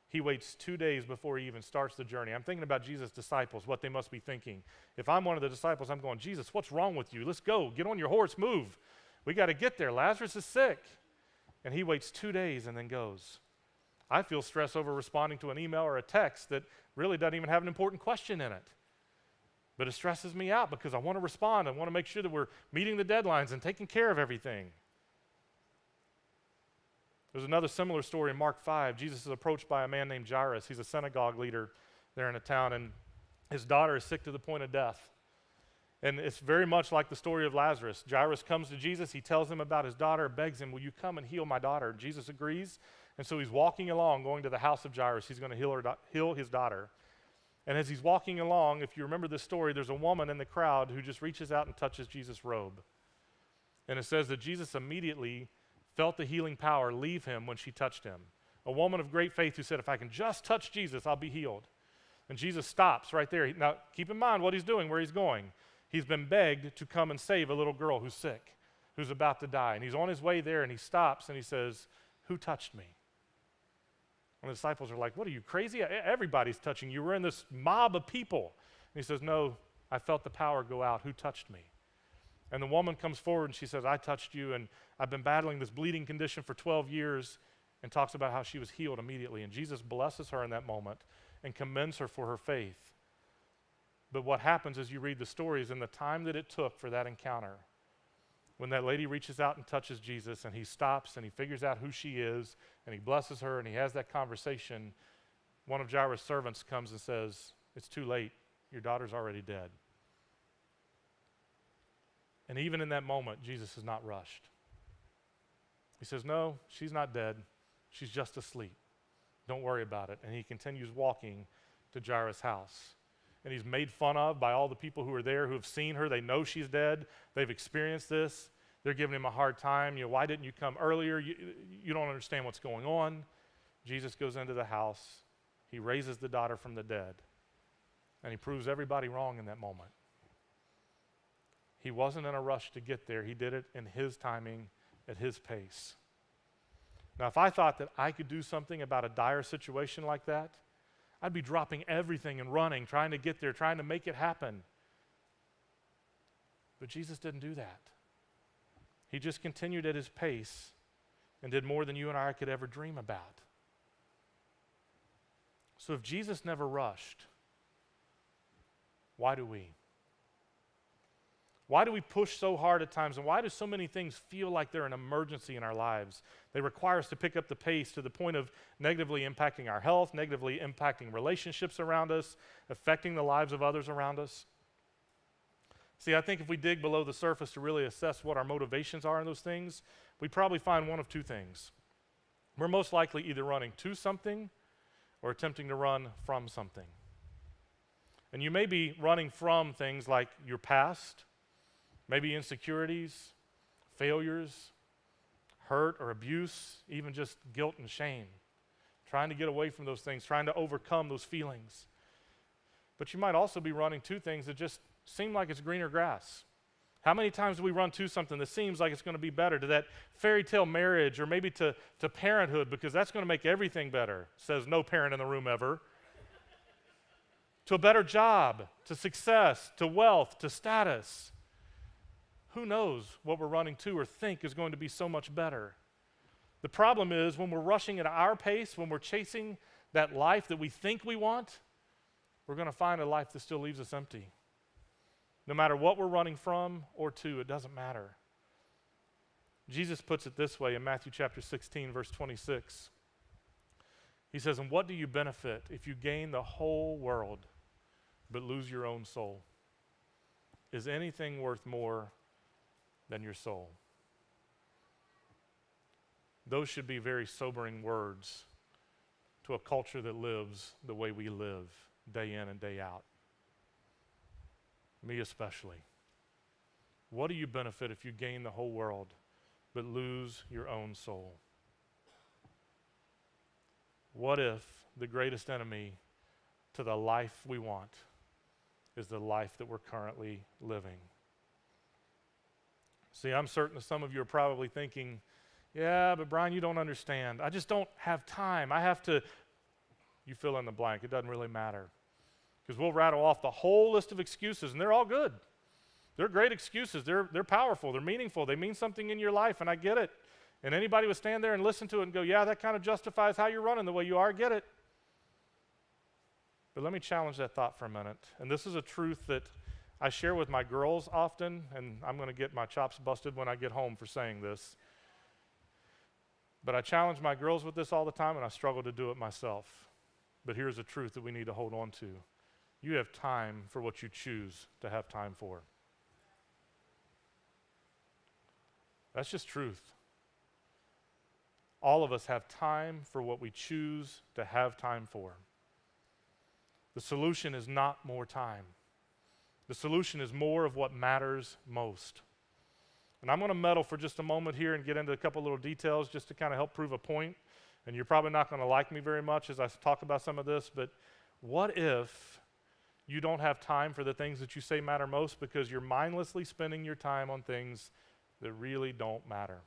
He waits 2 days before he even starts the journey. I'm thinking about Jesus' disciples, what they must be thinking. If I'm one of the disciples, I'm going, Jesus, what's wrong with you? Let's go. Get on your horse. Move. We got to get there. Lazarus is sick. And he waits 2 days and then goes. I feel stress over responding to an email or a text that really doesn't even have an important question in it. But it stresses me out because I want to respond. I want to make sure that we're meeting the deadlines and taking care of everything. There's another similar story in Mark 5. Jesus is approached by a man named Jairus. He's a synagogue leader there in a town, and his daughter is sick to the point of death. And it's very much like the story of Lazarus. Jairus comes to Jesus. He tells him about his daughter, begs him, will you come and heal my daughter? Jesus agrees. And so he's walking along, going to the house of Jairus. He's going to heal his daughter. And as he's walking along, if you remember this story, there's a woman in the crowd who just reaches out and touches Jesus' robe. And it says that Jesus immediately felt the healing power leave him when she touched him. A woman of great faith who said, if I can just touch Jesus, I'll be healed. And Jesus stops right there. Now, keep in mind what he's doing, where he's going. He's been begged to come and save a little girl who's sick, who's about to die. And he's on his way there, and he stops, and he says, who touched me? And the disciples are like, what, are you crazy? Everybody's touching you. We're in this mob of people. And he says, no, I felt the power go out. Who touched me? And the woman comes forward, and she says, I touched you, and I've been battling this bleeding condition for 12 years. and talks about how she was healed immediately. And Jesus blesses her in that moment and commends her for her faith. But what happens as you read the stories and the time that it took for that encounter, when that lady reaches out and touches Jesus and he stops and he figures out who she is and he blesses her and he has that conversation, one of Jairus' servants comes and says, "It's too late. Your daughter's already dead." And even in that moment, Jesus is not rushed. He says, "No, she's not dead. She's just asleep. Don't worry about it." And he continues walking to Jairus' house. And he's made fun of by all the people who are there who have seen her. They know she's dead. They've experienced this. They're giving him a hard time. Why didn't you come earlier? You don't understand what's going on. Jesus goes into the house. He raises the daughter from the dead. And he proves everybody wrong in that moment. He wasn't in a rush to get there. He did it in his timing, at his pace. Now, if I thought that I could do something about a dire situation like that, I'd be dropping everything and running, trying to get there, trying to make it happen. But Jesus didn't do that. He just continued at his pace and did more than you and I could ever dream about. So if Jesus never rushed, why do we? Why do we push so hard at times, and why do so many things feel like they're an emergency in our lives? They require us to pick up the pace to the point of negatively impacting our health, negatively impacting relationships around us, affecting the lives of others around us. See, I think if we dig below the surface to really assess what our motivations are in those things, we probably find one of two things. We're most likely either running to something or attempting to run from something. And you may be running from things like your past, maybe insecurities, failures, hurt or abuse, even just guilt and shame. Trying to get away from those things, trying to overcome those feelings. But you might also be running to things that just seem like it's greener grass. How many times do we run to something that seems like it's going to be better, to that fairy tale marriage, or maybe to parenthood, because that's going to make everything better, says no parent in the room ever. To a better job, to success, to wealth, to status. Who knows what we're running to or think is going to be so much better? The problem is when we're rushing at our pace, when we're chasing that life that we think we want, we're going to find a life that still leaves us empty. No matter what we're running from or to, it doesn't matter. Jesus puts it this way in Matthew chapter 16, verse 26. He says, "And what do you benefit if you gain the whole world but lose your own soul? Is anything worth more than your soul?" Those should be very sobering words to a culture that lives the way we live, day in and day out. Me especially. What do you benefit if you gain the whole world but lose your own soul? What if the greatest enemy to the life we want is the life that we're currently living? See, I'm certain that some of you are probably thinking, "Yeah, but Brian, you don't understand. I just don't have time. I have to," you fill in the blank. It doesn't really matter. Because we'll rattle off the whole list of excuses, and they're all good. They're great excuses. They're powerful. They're meaningful. They mean something in your life, and I get it. And anybody would stand there and listen to it and go, "Yeah, that kind of justifies how you're running the way you are. I get it." But let me challenge that thought for a minute. And this is a truth that I share with my girls often, and I'm going to get my chops busted when I get home for saying this. But I challenge my girls with this all the time, and I struggle to do it myself. But here's a truth that we need to hold on to. You have time for what you choose to have time for. That's just truth. All of us have time for what we choose to have time for. The solution is not more time. The solution is more of what matters most. And I'm going to meddle for just a moment here and get into a couple little details just to kind of help prove a point. And you're probably not going to like me very much as I talk about some of this, but what if you don't have time for the things that you say matter most because you're mindlessly spending your time on things that really don't matter?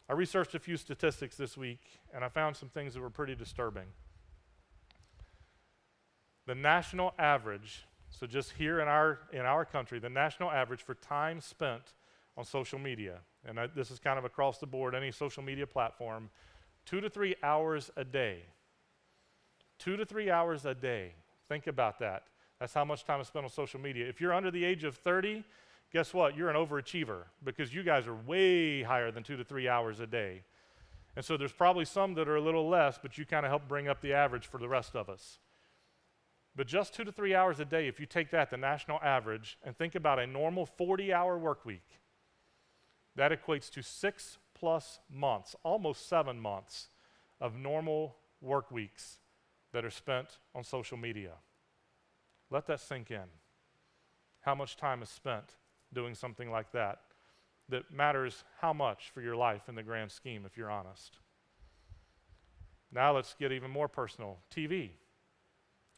I researched a few statistics this week, and I found some things that were pretty disturbing. The national average, so just here in our country, the national average for time spent on social media, and this is kind of across the board, any social media platform, 2 to 3 hours a day. 2 to 3 hours a day. Think about that. That's how much time is spent on social media. If you're under the age of 30, guess what? You're an overachiever because you guys are way higher than 2 to 3 hours a day. And so there's probably some that are a little less, but you kind of help bring up the average for the rest of us. But just 2 to 3 hours a day, if you take that, the national average, and think about a normal 40-hour work week, that equates to 6+ months, almost 7 months of normal work weeks that are spent on social media. Let that sink in. How much time is spent doing something like that matters how much for your life in the grand scheme, if you're honest. Now let's get even more personal. TV.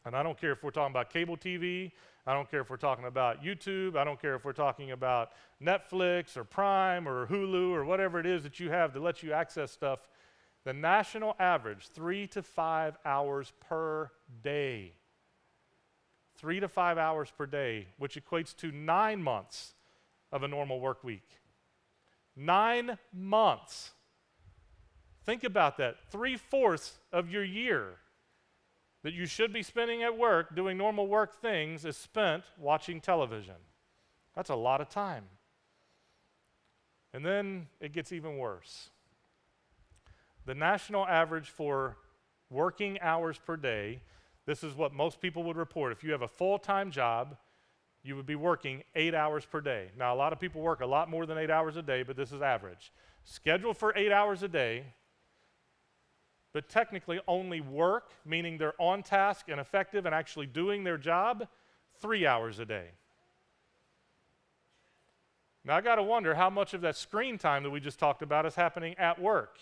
And I don't care if we're talking about cable TV, I don't care if we're talking about YouTube, I don't care if we're talking about Netflix or Prime or Hulu or whatever it is that you have to let you access stuff. The national average, 3 to 5 hours per day. 3 to 5 hours per day, which equates to 9 months of a normal work week. 9 months. Think about that. 3/4 of your year that you should be spending at work doing normal work things is spent watching television. That's a lot of time. And then it gets even worse. The national average for working hours per day, this is what most people would report. If you have a full-time job, you would be working 8 hours per day. Now, a lot of people work a lot more than 8 hours a day, but this is average. Scheduled for 8 hours a day, but technically only work, meaning they're on task and effective and actually doing their job, 3 hours a day. Now, I got to wonder how much of that screen time that we just talked about is happening at work.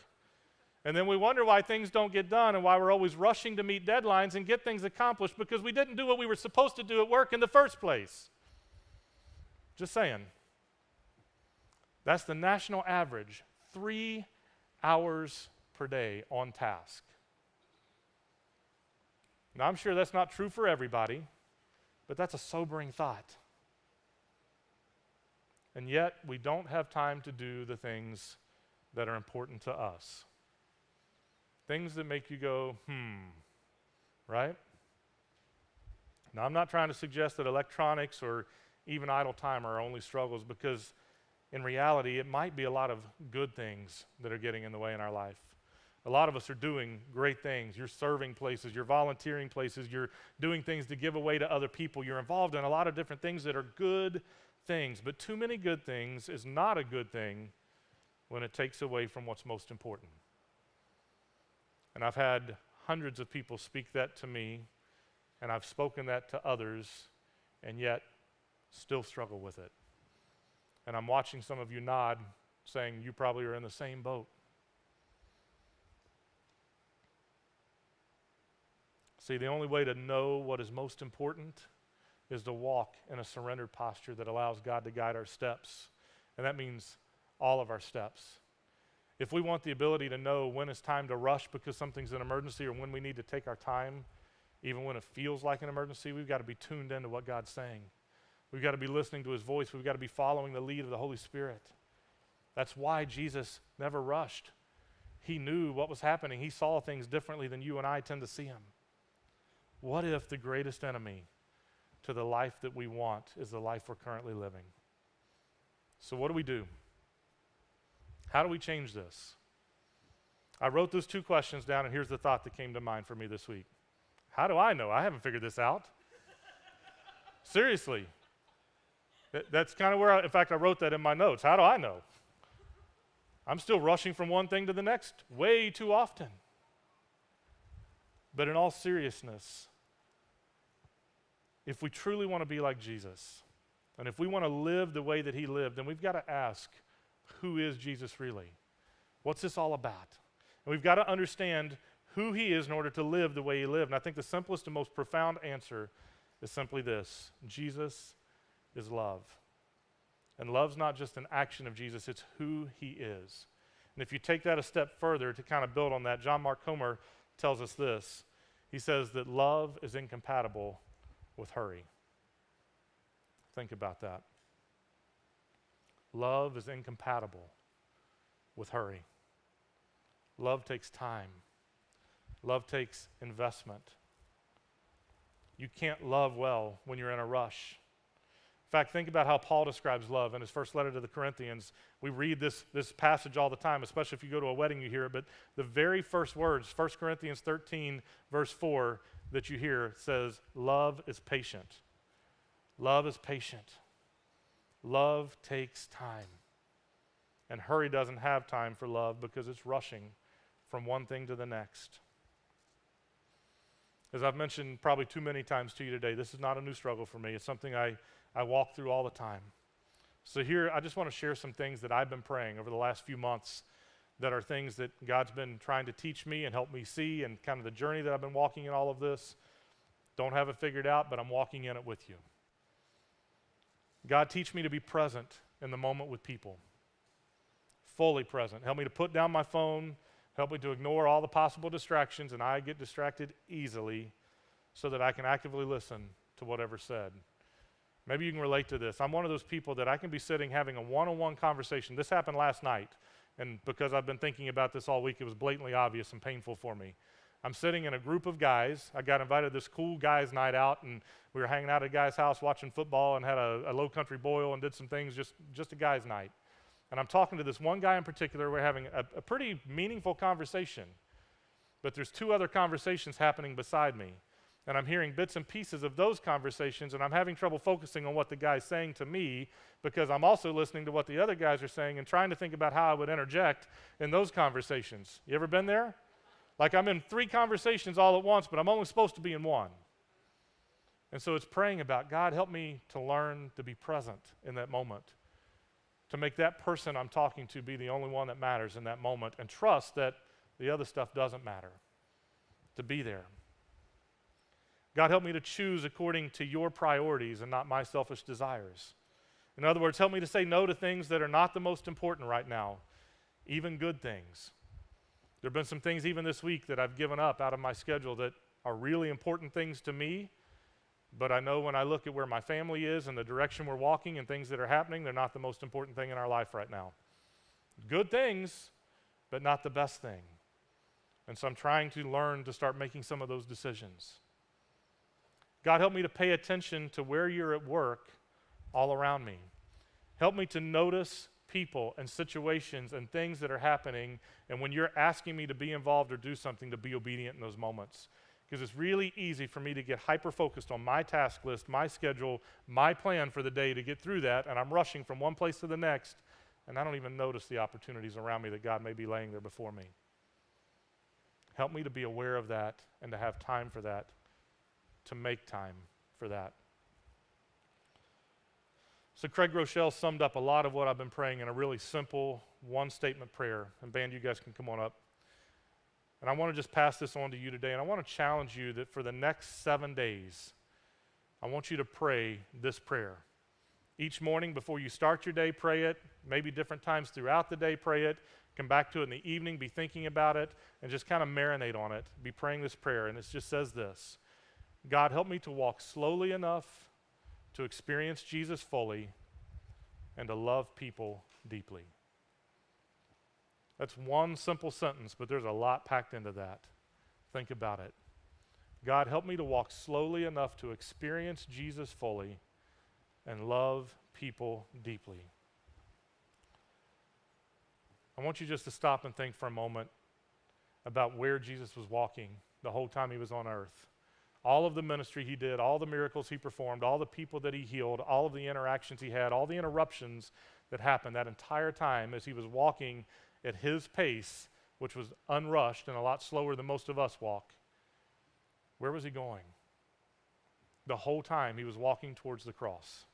And then we wonder why things don't get done and why we're always rushing to meet deadlines and get things accomplished because we didn't do what we were supposed to do at work in the first place. Just saying. That's the national average, 3 hours per day on task. Now, I'm sure that's not true for everybody, but that's a sobering thought. And yet, we don't have time to do the things that are important to us. Things that make you go, right? Now, I'm not trying to suggest that electronics or even idle time are our only struggles, because in reality, it might be a lot of good things that are getting in the way in our life. A lot of us are doing great things. You're serving places, you're volunteering places, you're doing things to give away to other people. You're involved in a lot of different things that are good things, but too many good things is not a good thing when it takes away from what's most important. And I've had hundreds of people speak that to me, and I've spoken that to others, and yet still struggle with it. And I'm watching some of you nod, saying you probably are in the same boat. See, the only way to know what is most important is to walk in a surrendered posture that allows God to guide our steps. And that means all of our steps. If we want the ability to know when it's time to rush because something's an emergency, or when we need to take our time, even when it feels like an emergency, we've got to be tuned into what God's saying. We've got to be listening to his voice. We've got to be following the lead of the Holy Spirit. That's why Jesus never rushed. He knew what was happening. He saw things differently than you and I tend to see them. What if the greatest enemy to the life that we want is the life we're currently living? So what do? How do we change this? I wrote those 2 questions down, and here's the thought that came to mind for me this week. How do I know? I haven't figured this out. Seriously. That's kind of where, in fact, I wrote that in my notes. How do I know? I'm still rushing from one thing to the next way too often. But in all seriousness, if we truly want to be like Jesus, and if we want to live the way that he lived, then we've got to ask, who is Jesus really? What's this all about? And we've got to understand who he is in order to live the way he lived. And I think the simplest and most profound answer is simply this: Jesus is love. And love's not just an action of Jesus, it's who he is. And if you take that a step further to kind of build on that, John Mark Comer tells us this. He says that love is incompatible with hurry. Think about that. Love is incompatible with hurry. Love takes time. Love takes investment. You can't love well when you're in a rush. In fact, think about how Paul describes love in his first letter to the Corinthians. We read this passage all the time, especially if you go to a wedding, you hear it. But the very first words, 1 Corinthians 13, verse 4, that you hear says, love is patient. Love is patient. Love takes time. And hurry doesn't have time for love because it's rushing from one thing to the next. As I've mentioned probably too many times to you today, this is not a new struggle for me. It's something I walk through all the time. So here, I just want to share some things that I've been praying over the last few months that are things that God's been trying to teach me and help me see, and kind of the journey that I've been walking in all of this. Don't have it figured out, but I'm walking in it with you. God, teach me to be present in the moment with people. Fully present. Help me to put down my phone. Help me to ignore all the possible distractions, and I get distracted easily so that I can actively listen to whatever's said. Maybe you can relate to this. I'm one of those people that I can be sitting having a one-on-one conversation. This happened last night, and because I've been thinking about this all week, it was blatantly obvious and painful for me. I'm sitting in a group of guys. I got invited to this cool guys' night out, and we were hanging out at a guy's house watching football and had a low country boil and did some things, just a guy's night. And I'm talking to this one guy in particular. We're having a pretty meaningful conversation, but there's two other conversations happening beside me. And I'm hearing bits and pieces of those conversations, and I'm having trouble focusing on what the guy's saying to me because I'm also listening to what the other guys are saying and trying to think about how I would interject in those conversations. You ever been there? Like I'm in 3 conversations all at once, but I'm only supposed to be in one. And so it's praying about, God, help me to learn to be present in that moment, to make that person I'm talking to be the only one that matters in that moment, and trust that the other stuff doesn't matter, to be there. God, help me to choose according to your priorities and not my selfish desires. In other words, help me to say no to things that are not the most important right now, even good things. There have been some things even this week that I've given up out of my schedule that are really important things to me, but I know when I look at where my family is and the direction we're walking and things that are happening, they're not the most important thing in our life right now. Good things, but not the best thing. And so I'm trying to learn to start making some of those decisions. God, help me to pay attention to where you're at work all around me. Help me to notice people and situations and things that are happening, and when you're asking me to be involved or do something, to be obedient in those moments. Because it's really easy for me to get hyper-focused on my task list, my schedule, my plan for the day to get through that, and I'm rushing from one place to the next, and I don't even notice the opportunities around me that God may be laying there before me. Help me to be aware of that and to have time for that, to make time for that. So Craig Rochelle summed up a lot of what I've been praying in a really simple one-statement prayer. And band, you guys can come on up. And I want to just pass this on to you today, and I want to challenge you that for the next 7 days, I want you to pray this prayer. Each morning before you start your day, pray it. Maybe different times throughout the day, pray it. Come back to it in the evening, be thinking about it, and just kind of marinate on it. Be praying this prayer, and it just says this: God, help me to walk slowly enough to experience Jesus fully and to love people deeply. That's one simple sentence, but there's a lot packed into that. Think about it. God, help me to walk slowly enough to experience Jesus fully and love people deeply. I want you just to stop and think for a moment about where Jesus was walking the whole time he was on earth. All of the ministry he did, all the miracles he performed, all the people that he healed, all of the interactions he had, all the interruptions that happened that entire time as he was walking at his pace, which was unrushed and a lot slower than most of us walk. Where was he going? The whole time he was walking towards the cross.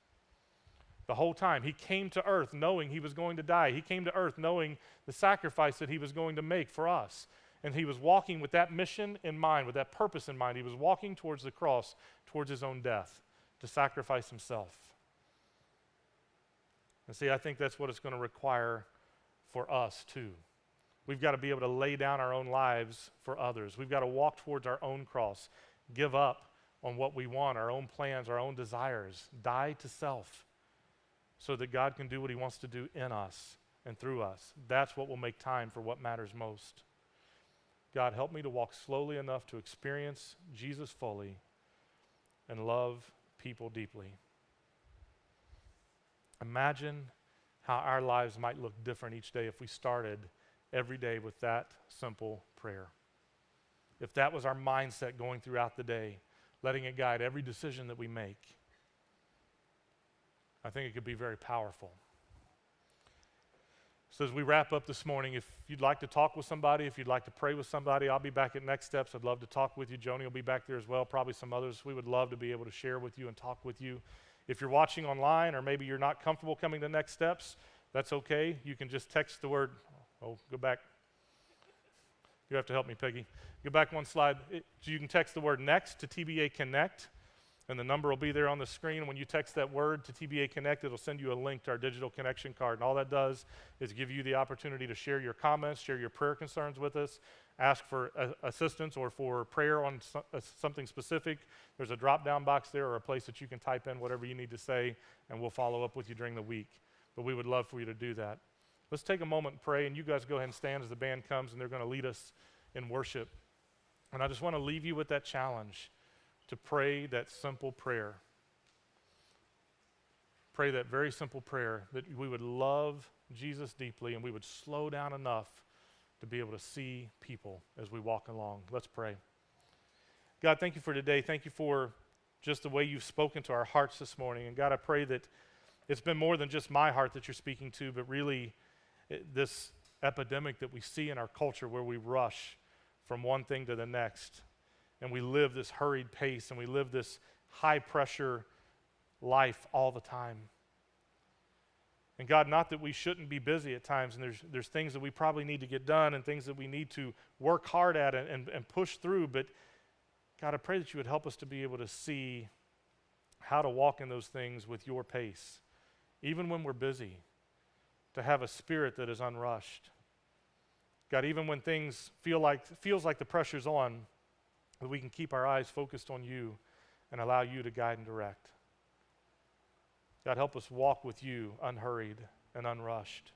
The whole time he came to earth knowing he was going to die. He came to earth knowing the sacrifice that he was going to make for us. And he was walking with that mission in mind, with that purpose in mind. He was walking towards the cross, towards his own death, to sacrifice himself. And see, I think that's what it's going to require for us too. We've got to be able to lay down our own lives for others. We've got to walk towards our own cross, give up on what we want, our own plans, our own desires, die to self so that God can do what he wants to do in us and through us. That's what will make time for what matters most. God, help me to walk slowly enough to experience Jesus fully and love people deeply. Imagine how our lives might look different each day if we started every day with that simple prayer. If that was our mindset going throughout the day, letting it guide every decision that we make, I think it could be very powerful. So as we wrap up this morning, if you'd like to talk with somebody, if you'd like to pray with somebody, I'll be back at Next Steps. I'd love to talk with you. Joni will be back there as well, probably some others. We would love to be able to share with you and talk with you. If you're watching online or maybe you're not comfortable coming to Next Steps, that's okay. You can just text the word, go back. You have to help me, Peggy. Go back one slide. So you can text the word NEXT to TBA Connect, and the number will be there on the screen. When you text that word to TBA Connect, it'll send you a link to our digital connection card. And all that does is give you the opportunity to share your comments, share your prayer concerns with us, ask for assistance or for prayer on something specific. There's a drop-down box there or a place that you can type in whatever you need to say, and we'll follow up with you during the week. But we would love for you to do that. Let's take a moment and pray, and you guys go ahead and stand as the band comes, and they're going to lead us in worship. And I just want to leave you with that challenge to pray that simple prayer. Pray that very simple prayer that we would love Jesus deeply and we would slow down enough to be able to see people as we walk along. Let's pray. God, thank you for today. Thank you for just the way you've spoken to our hearts this morning. And God, I pray that it's been more than just my heart that you're speaking to, but really this epidemic that we see in our culture where we rush from one thing to the next. And we live this hurried pace, and we live this high-pressure life all the time. And God, not that we shouldn't be busy at times, and there's things that we probably need to get done and things that we need to work hard at and push through, but God, I pray that you would help us to be able to see how to walk in those things with your pace, even when we're busy, to have a spirit that is unrushed. God, even when things feels like the pressure's on, that we can keep our eyes focused on you and allow you to guide and direct. God, help us walk with you unhurried and unrushed.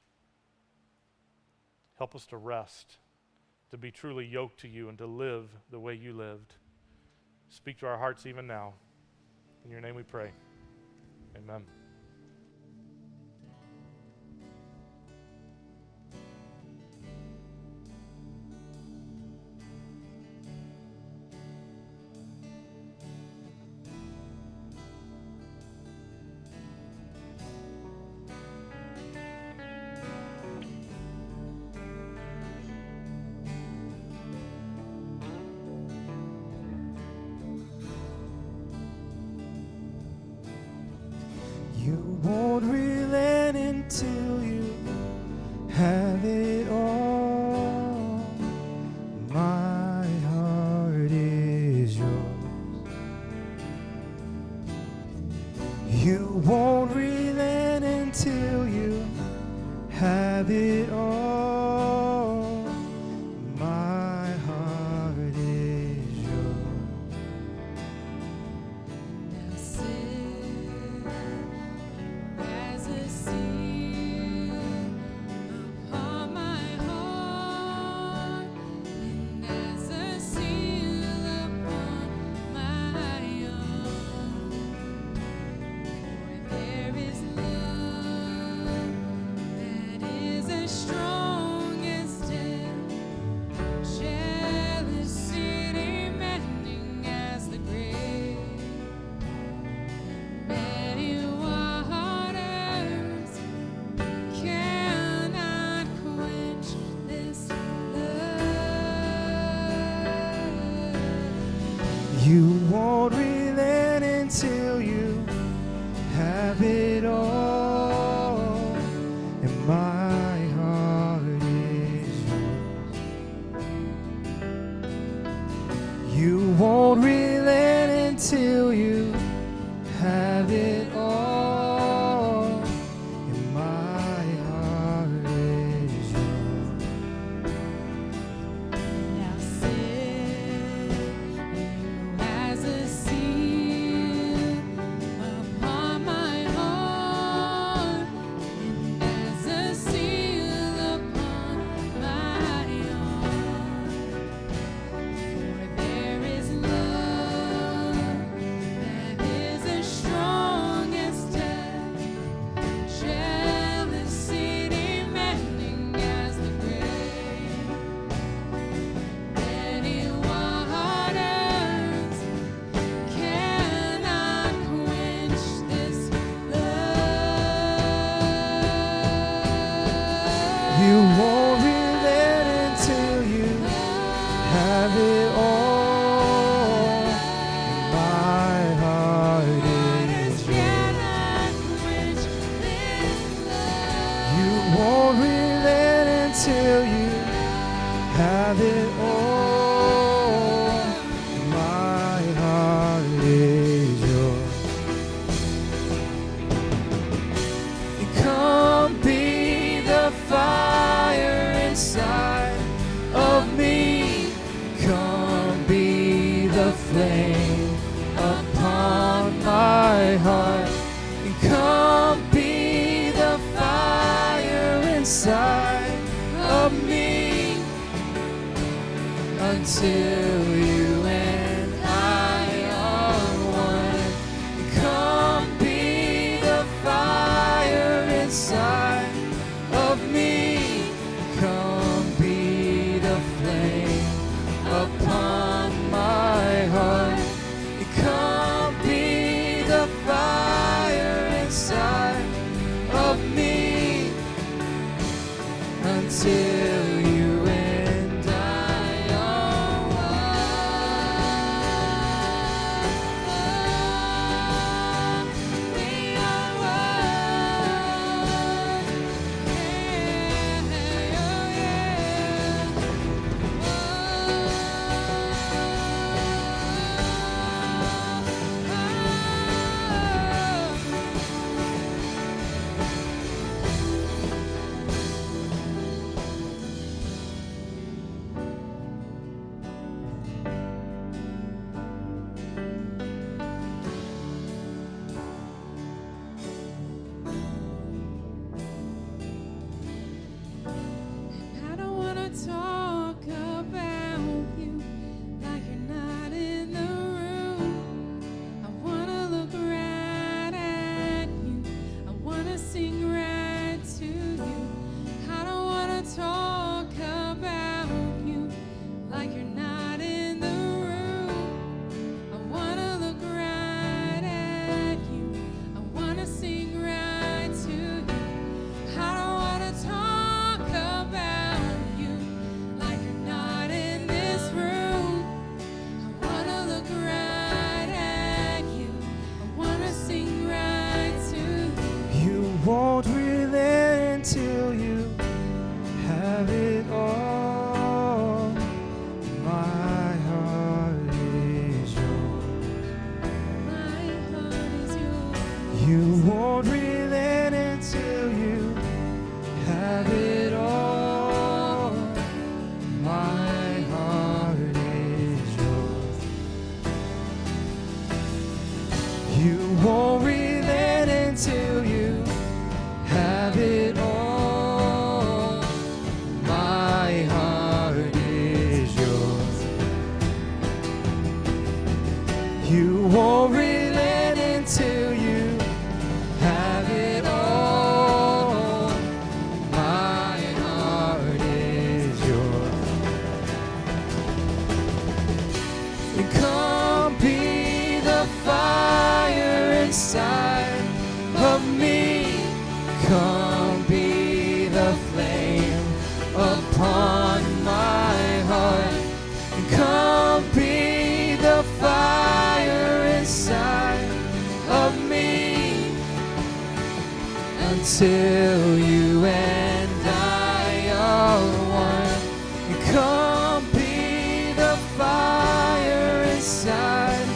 Help us to rest, to be truly yoked to you and to live the way you lived. Speak to our hearts even now. In your name we pray. Amen. You won't relent until you have it all. My heart is yours. You won't relent until you have it all. My heart is yours. Now sin as a seal upon my heart, and as a seal upon my own. For there is love that is as strong as death, jealousy demanding as the grave. Many waters cannot quench this love. You won't relent until you have it all. And my heart is yours. You won't relent until you have it all. And my heart is yours. Now sin, you as a seal You won't relent until you have it all. My heart is yours. You won't relent until you have it all. My heart is yours. Come be the fire inside of me. Come be the flame upon my heart. Come be the fire inside of me until you and I are one. Come be the fire inside of me. Come be the flame upon my heart. Come be the fire inside of me until you and I are one. We are one. I don't wanna talk about you like you're not in the room. I wanna look right at you. I wanna sing right to you. I don't wanna talk about you like you're not in the room. I wanna look right at you. I wanna sing right to you. I don't wanna talk about you like you're not in this room. I wanna look right at you. I wanna sing right to you. You won't relent until you have it all. My heart is yours. My heart is yours. You won't relent until you have it all. My heart is yours. You won't relent until you have it all. My heart is yours. You won't relent until you have it all. My heart is yours. And come be the fire inside of me. Come be the flame upon my heart. And come be the fire inside of me until you and I are one. And come be the fire inside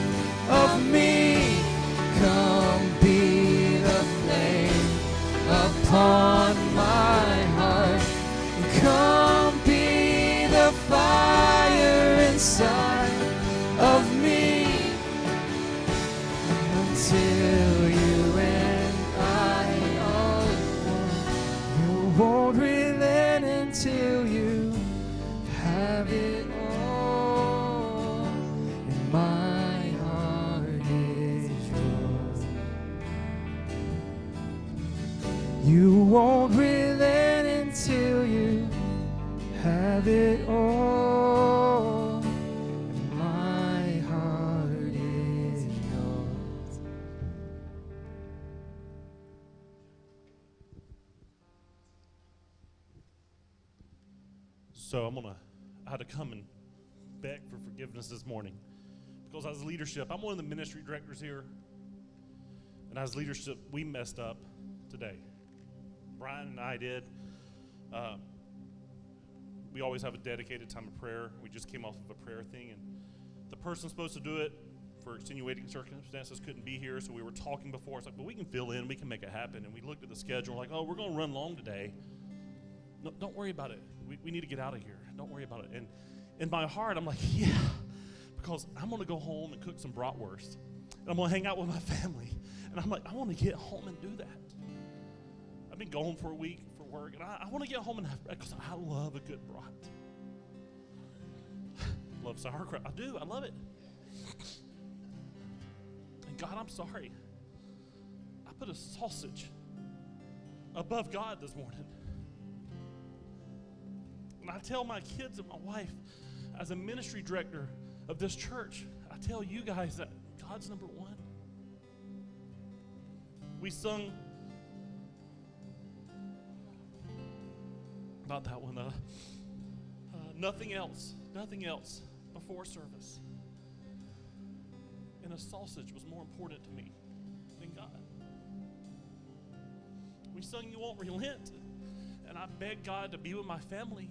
of me. Come be the flame upon my heart. And come be the fire inside of me until you and I are one. You won't relent until you have it all. And my heart is yours. You won't relent until you have it all. And my heart is yours. So I had to come and beg for forgiveness this morning because as leadership, I'm one of the ministry directors here, and as leadership, we messed up today. Brian and I did. We always have a dedicated time of prayer. We just came off of a prayer thing, and the person supposed to do it for extenuating circumstances couldn't be here, so we were talking before. It's like, but we can fill in, we can make it happen. And we looked at the schedule, like, oh, we're going to run long today. No, don't worry about it. We need to get out of here. Don't worry about it. And in my heart, I'm like, yeah, because I'm going to go home and cook some bratwurst, and I'm going to hang out with my family. And I'm like, I want to get home and do that. I've been gone for a week for work, and I want to get home and have breakfast because I love a good brat. Love sauerkraut. I do. I love it. And God, I'm sorry. I put a sausage above God this morning. And I tell my kids and my wife, as a ministry director of this church, I tell you guys that God's number one. We sung about that one, nothing else before service. And a sausage was more important to me than God. We sung You Won't Relent, and I begged God to be with my family,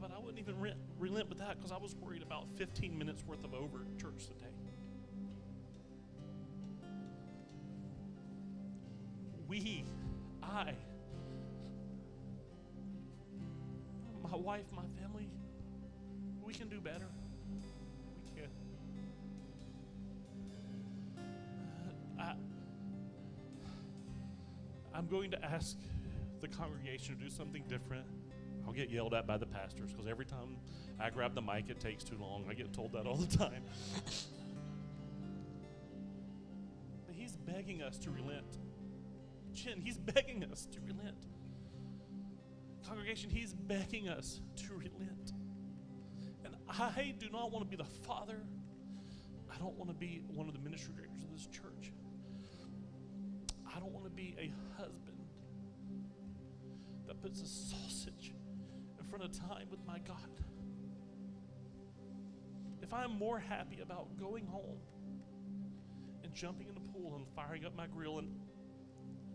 but I wouldn't even relent with that because I was worried about 15 minutes worth of over church today. My wife, my family, we can do better. We can. I'm going to ask the congregation to do something different. I'll get yelled at by the pastors because every time I grab the mic, it takes too long. I get told that all the time. But he's begging us to relent. Chin, he's begging us to relent. Congregation, he's begging us to relent. And I do not want to be the father. I don't want to be one of the ministry directors of this church. I don't want to be a husband that puts a sausage in front of time with my God. If I'm more happy about going home and jumping in the pool and firing up my grill, and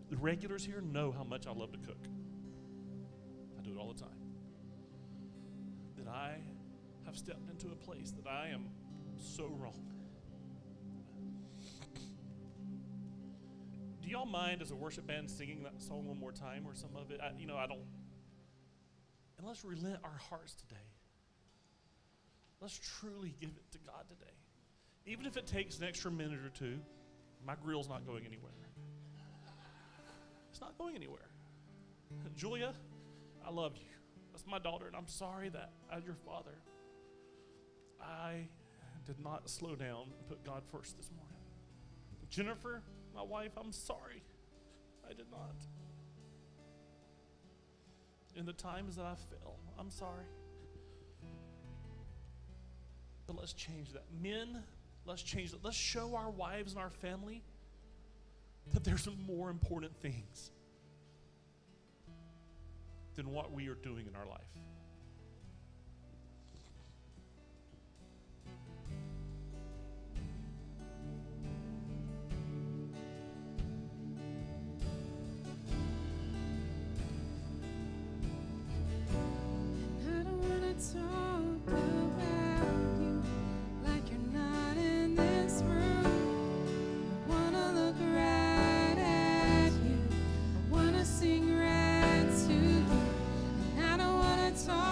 the regulars here know how much I love to cook. I do it all the time. That I have stepped into a place that I am so wrong. Do y'all mind as a worship band singing that song one more time or some of it? I don't. And let's relent our hearts today. Let's truly give it to God today. Even if it takes an extra minute or two, my grill's not going anywhere. It's not going anywhere. Julia, I love you. That's my daughter, and I'm sorry that as your father, I did not slow down and put God first this morning. Jennifer, my wife, I'm sorry. I did not. In the times that I fell, I'm sorry. But let's change that. Men, let's change that. Let's show our wives and our family that there's some more important things than what we are doing in our life. I don't wanna talk about you like you're not in this room. I wanna look right at you. I wanna sing right to you. And I don't wanna talk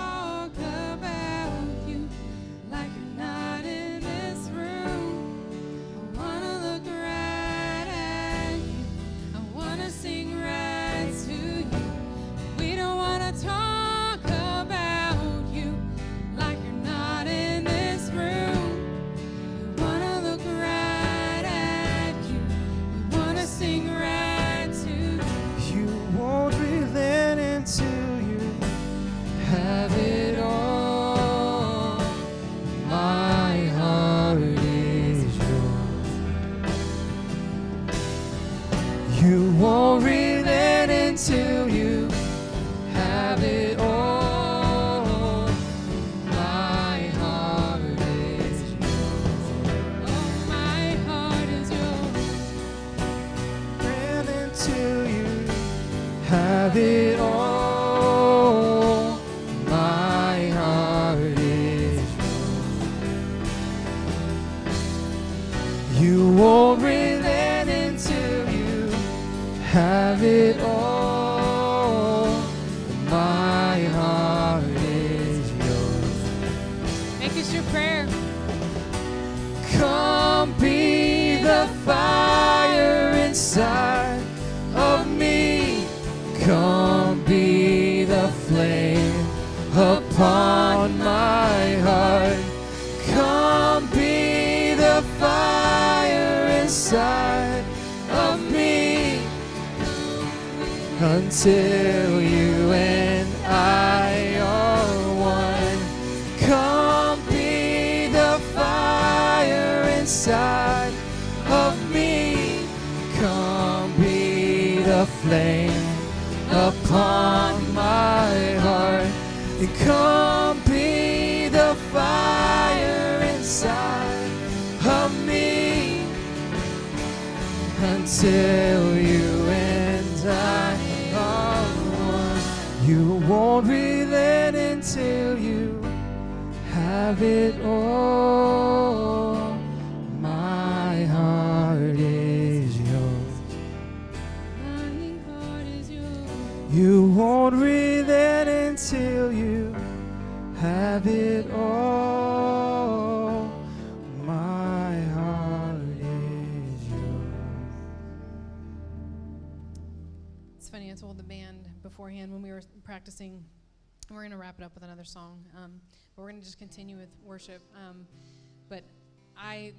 until you and I are one. Come be the fire inside of me. Come be the flame upon my heart. And come be the fire inside of me until you and I are one. You won't relent until you have it all. My heart is yours. My heart is yours. You won't relent until you have it all. My heart is yours. It's funny, I told the band beforehand when we were practicing, we're going to wrap it up with another song, but we're going to just continue with worship. But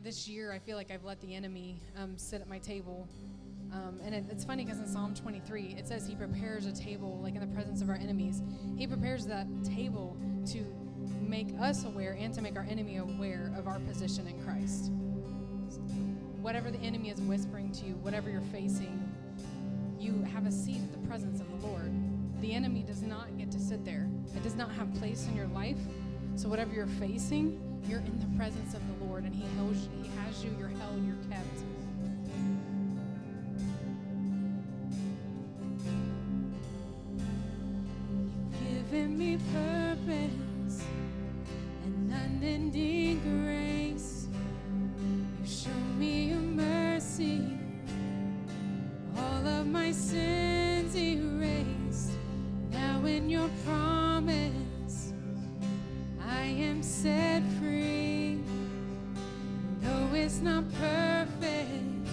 this year, I feel like I've let the enemy sit at my table. And it's funny because in Psalm 23, it says he prepares a table like in the presence of our enemies. He prepares that table to make us aware and to make our enemy aware of our position in Christ. Whatever the enemy is whispering to you, whatever you're facing, you have a seat at the presence of the Lord. The enemy does not get to sit there. It does not have place in your life. So whatever you're facing, you're in the presence of the Lord, and he has you, you're held, you're kept. You've given me purpose and unending grace. You show me your mercy, all of my sins erased. Now in your promise, I am set free. Though it's not perfect,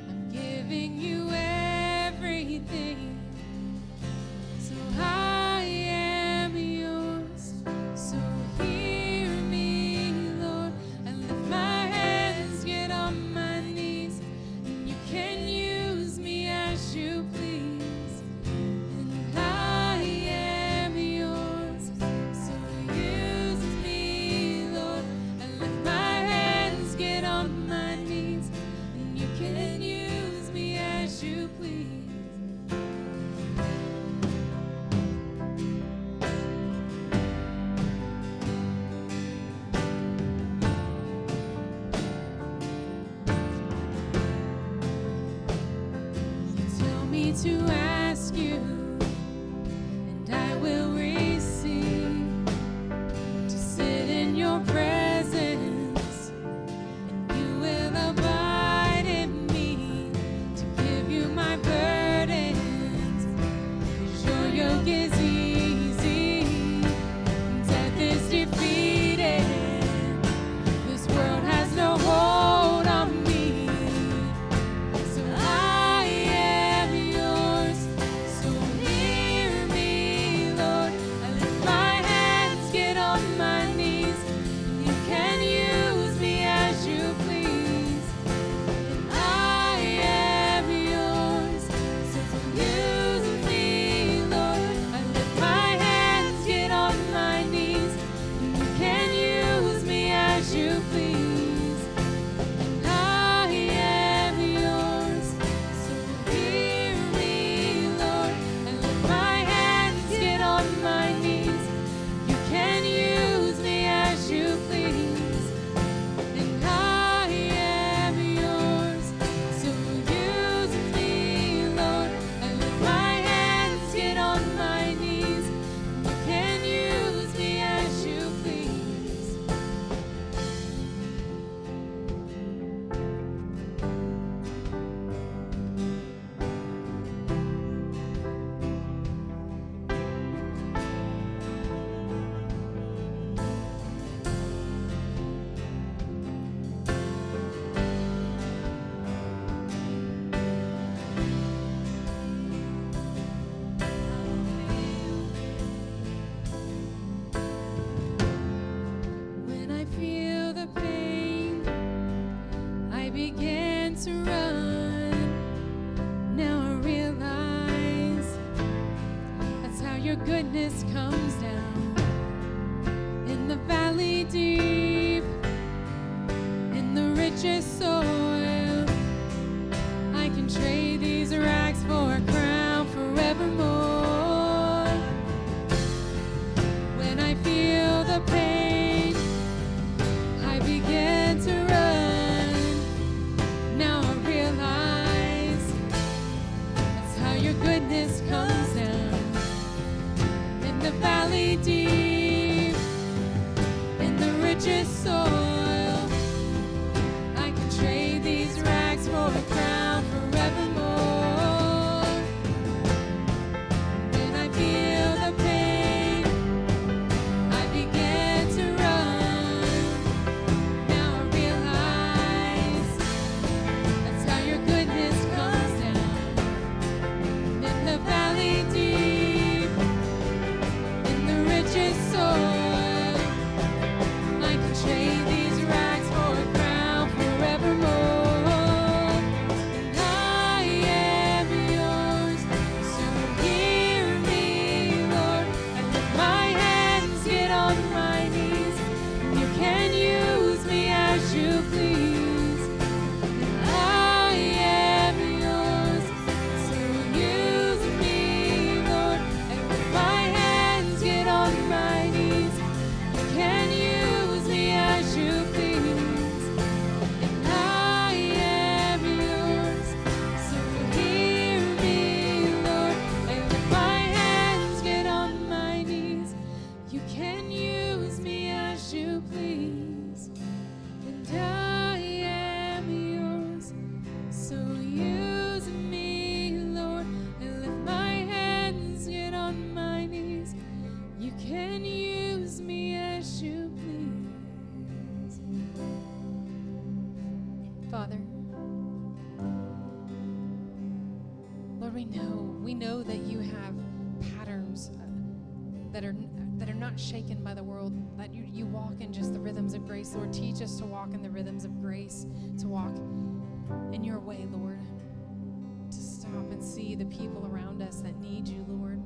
I'm giving you everything. So I am yours. So hear me, Lord. I lift my hands, get on my knees, and you can use me as you please. And I am yours. So use me, Lord. I lift my hands, get on my knees, and you can use me as you please. Tell me to ask you, and I will receive, to sit in your presence, and you will abide in me, to give you my burdens, 'cause your yoke is easy, death is defeated, this world has no hold on me. So I am yours. your goodness comes down in the valley deep, in the richest soil. I can trade these rags for a crown forevermore. When I feel the pain, I begin to run. Now I realize that's how your goodness comes down in the valley deep, in the richest soil. I can trade these rags for a crown forevermore. When I feel the pain, I begin to run. Now I realize that's how your goodness comes down in the valley deep, in the richest soil. I can trade these rags for a crown forevermore. And I am yours, so hear me, Lord. I lift my hands, get on my knees. You can use me as you please. And I am yours, so use me, Lord. I lift my hands, get on my knees. You can use me as you please. And I am yours, so hear me, Lord. I lift my hands, get on my knees. You can use me as you please. And I am yours, so use me, Lord. I lift my hands, get on my knees. You can use me as you please. Father, Lord, we know that you have patterns that are not shaken by the world, that you walk in just the rhythms of grace. Lord, teach us to walk in the rhythms of grace, to walk in your way, Lord, to stop and see the people around us that need you, Lord.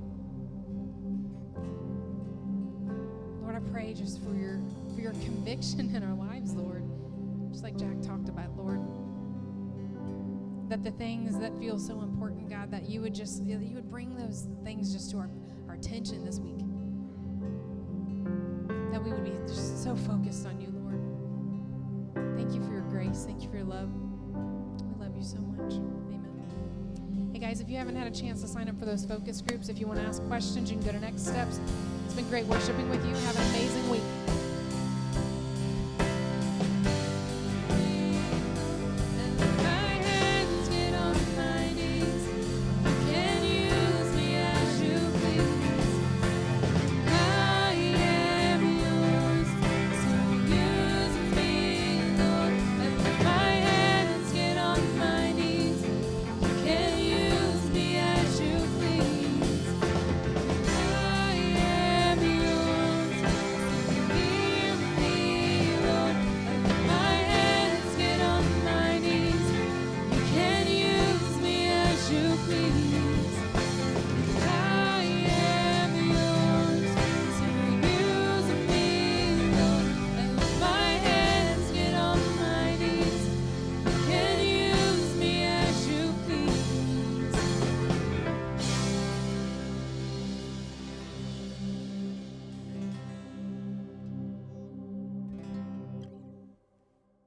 Lord, I pray just for your conviction in our lives, Lord, just like Jack talked about, Lord, that the things that feel so important, God, that you would bring those things just to our attention this week, that we would be just so focused on you, Lord. Thank you for your grace. Thank you for your love. We love you so much. Amen. Hey guys, if you haven't had a chance to sign up for those focus groups, if you want to ask questions, you can go to Next Steps. It's been great worshiping with you. Have an amazing week.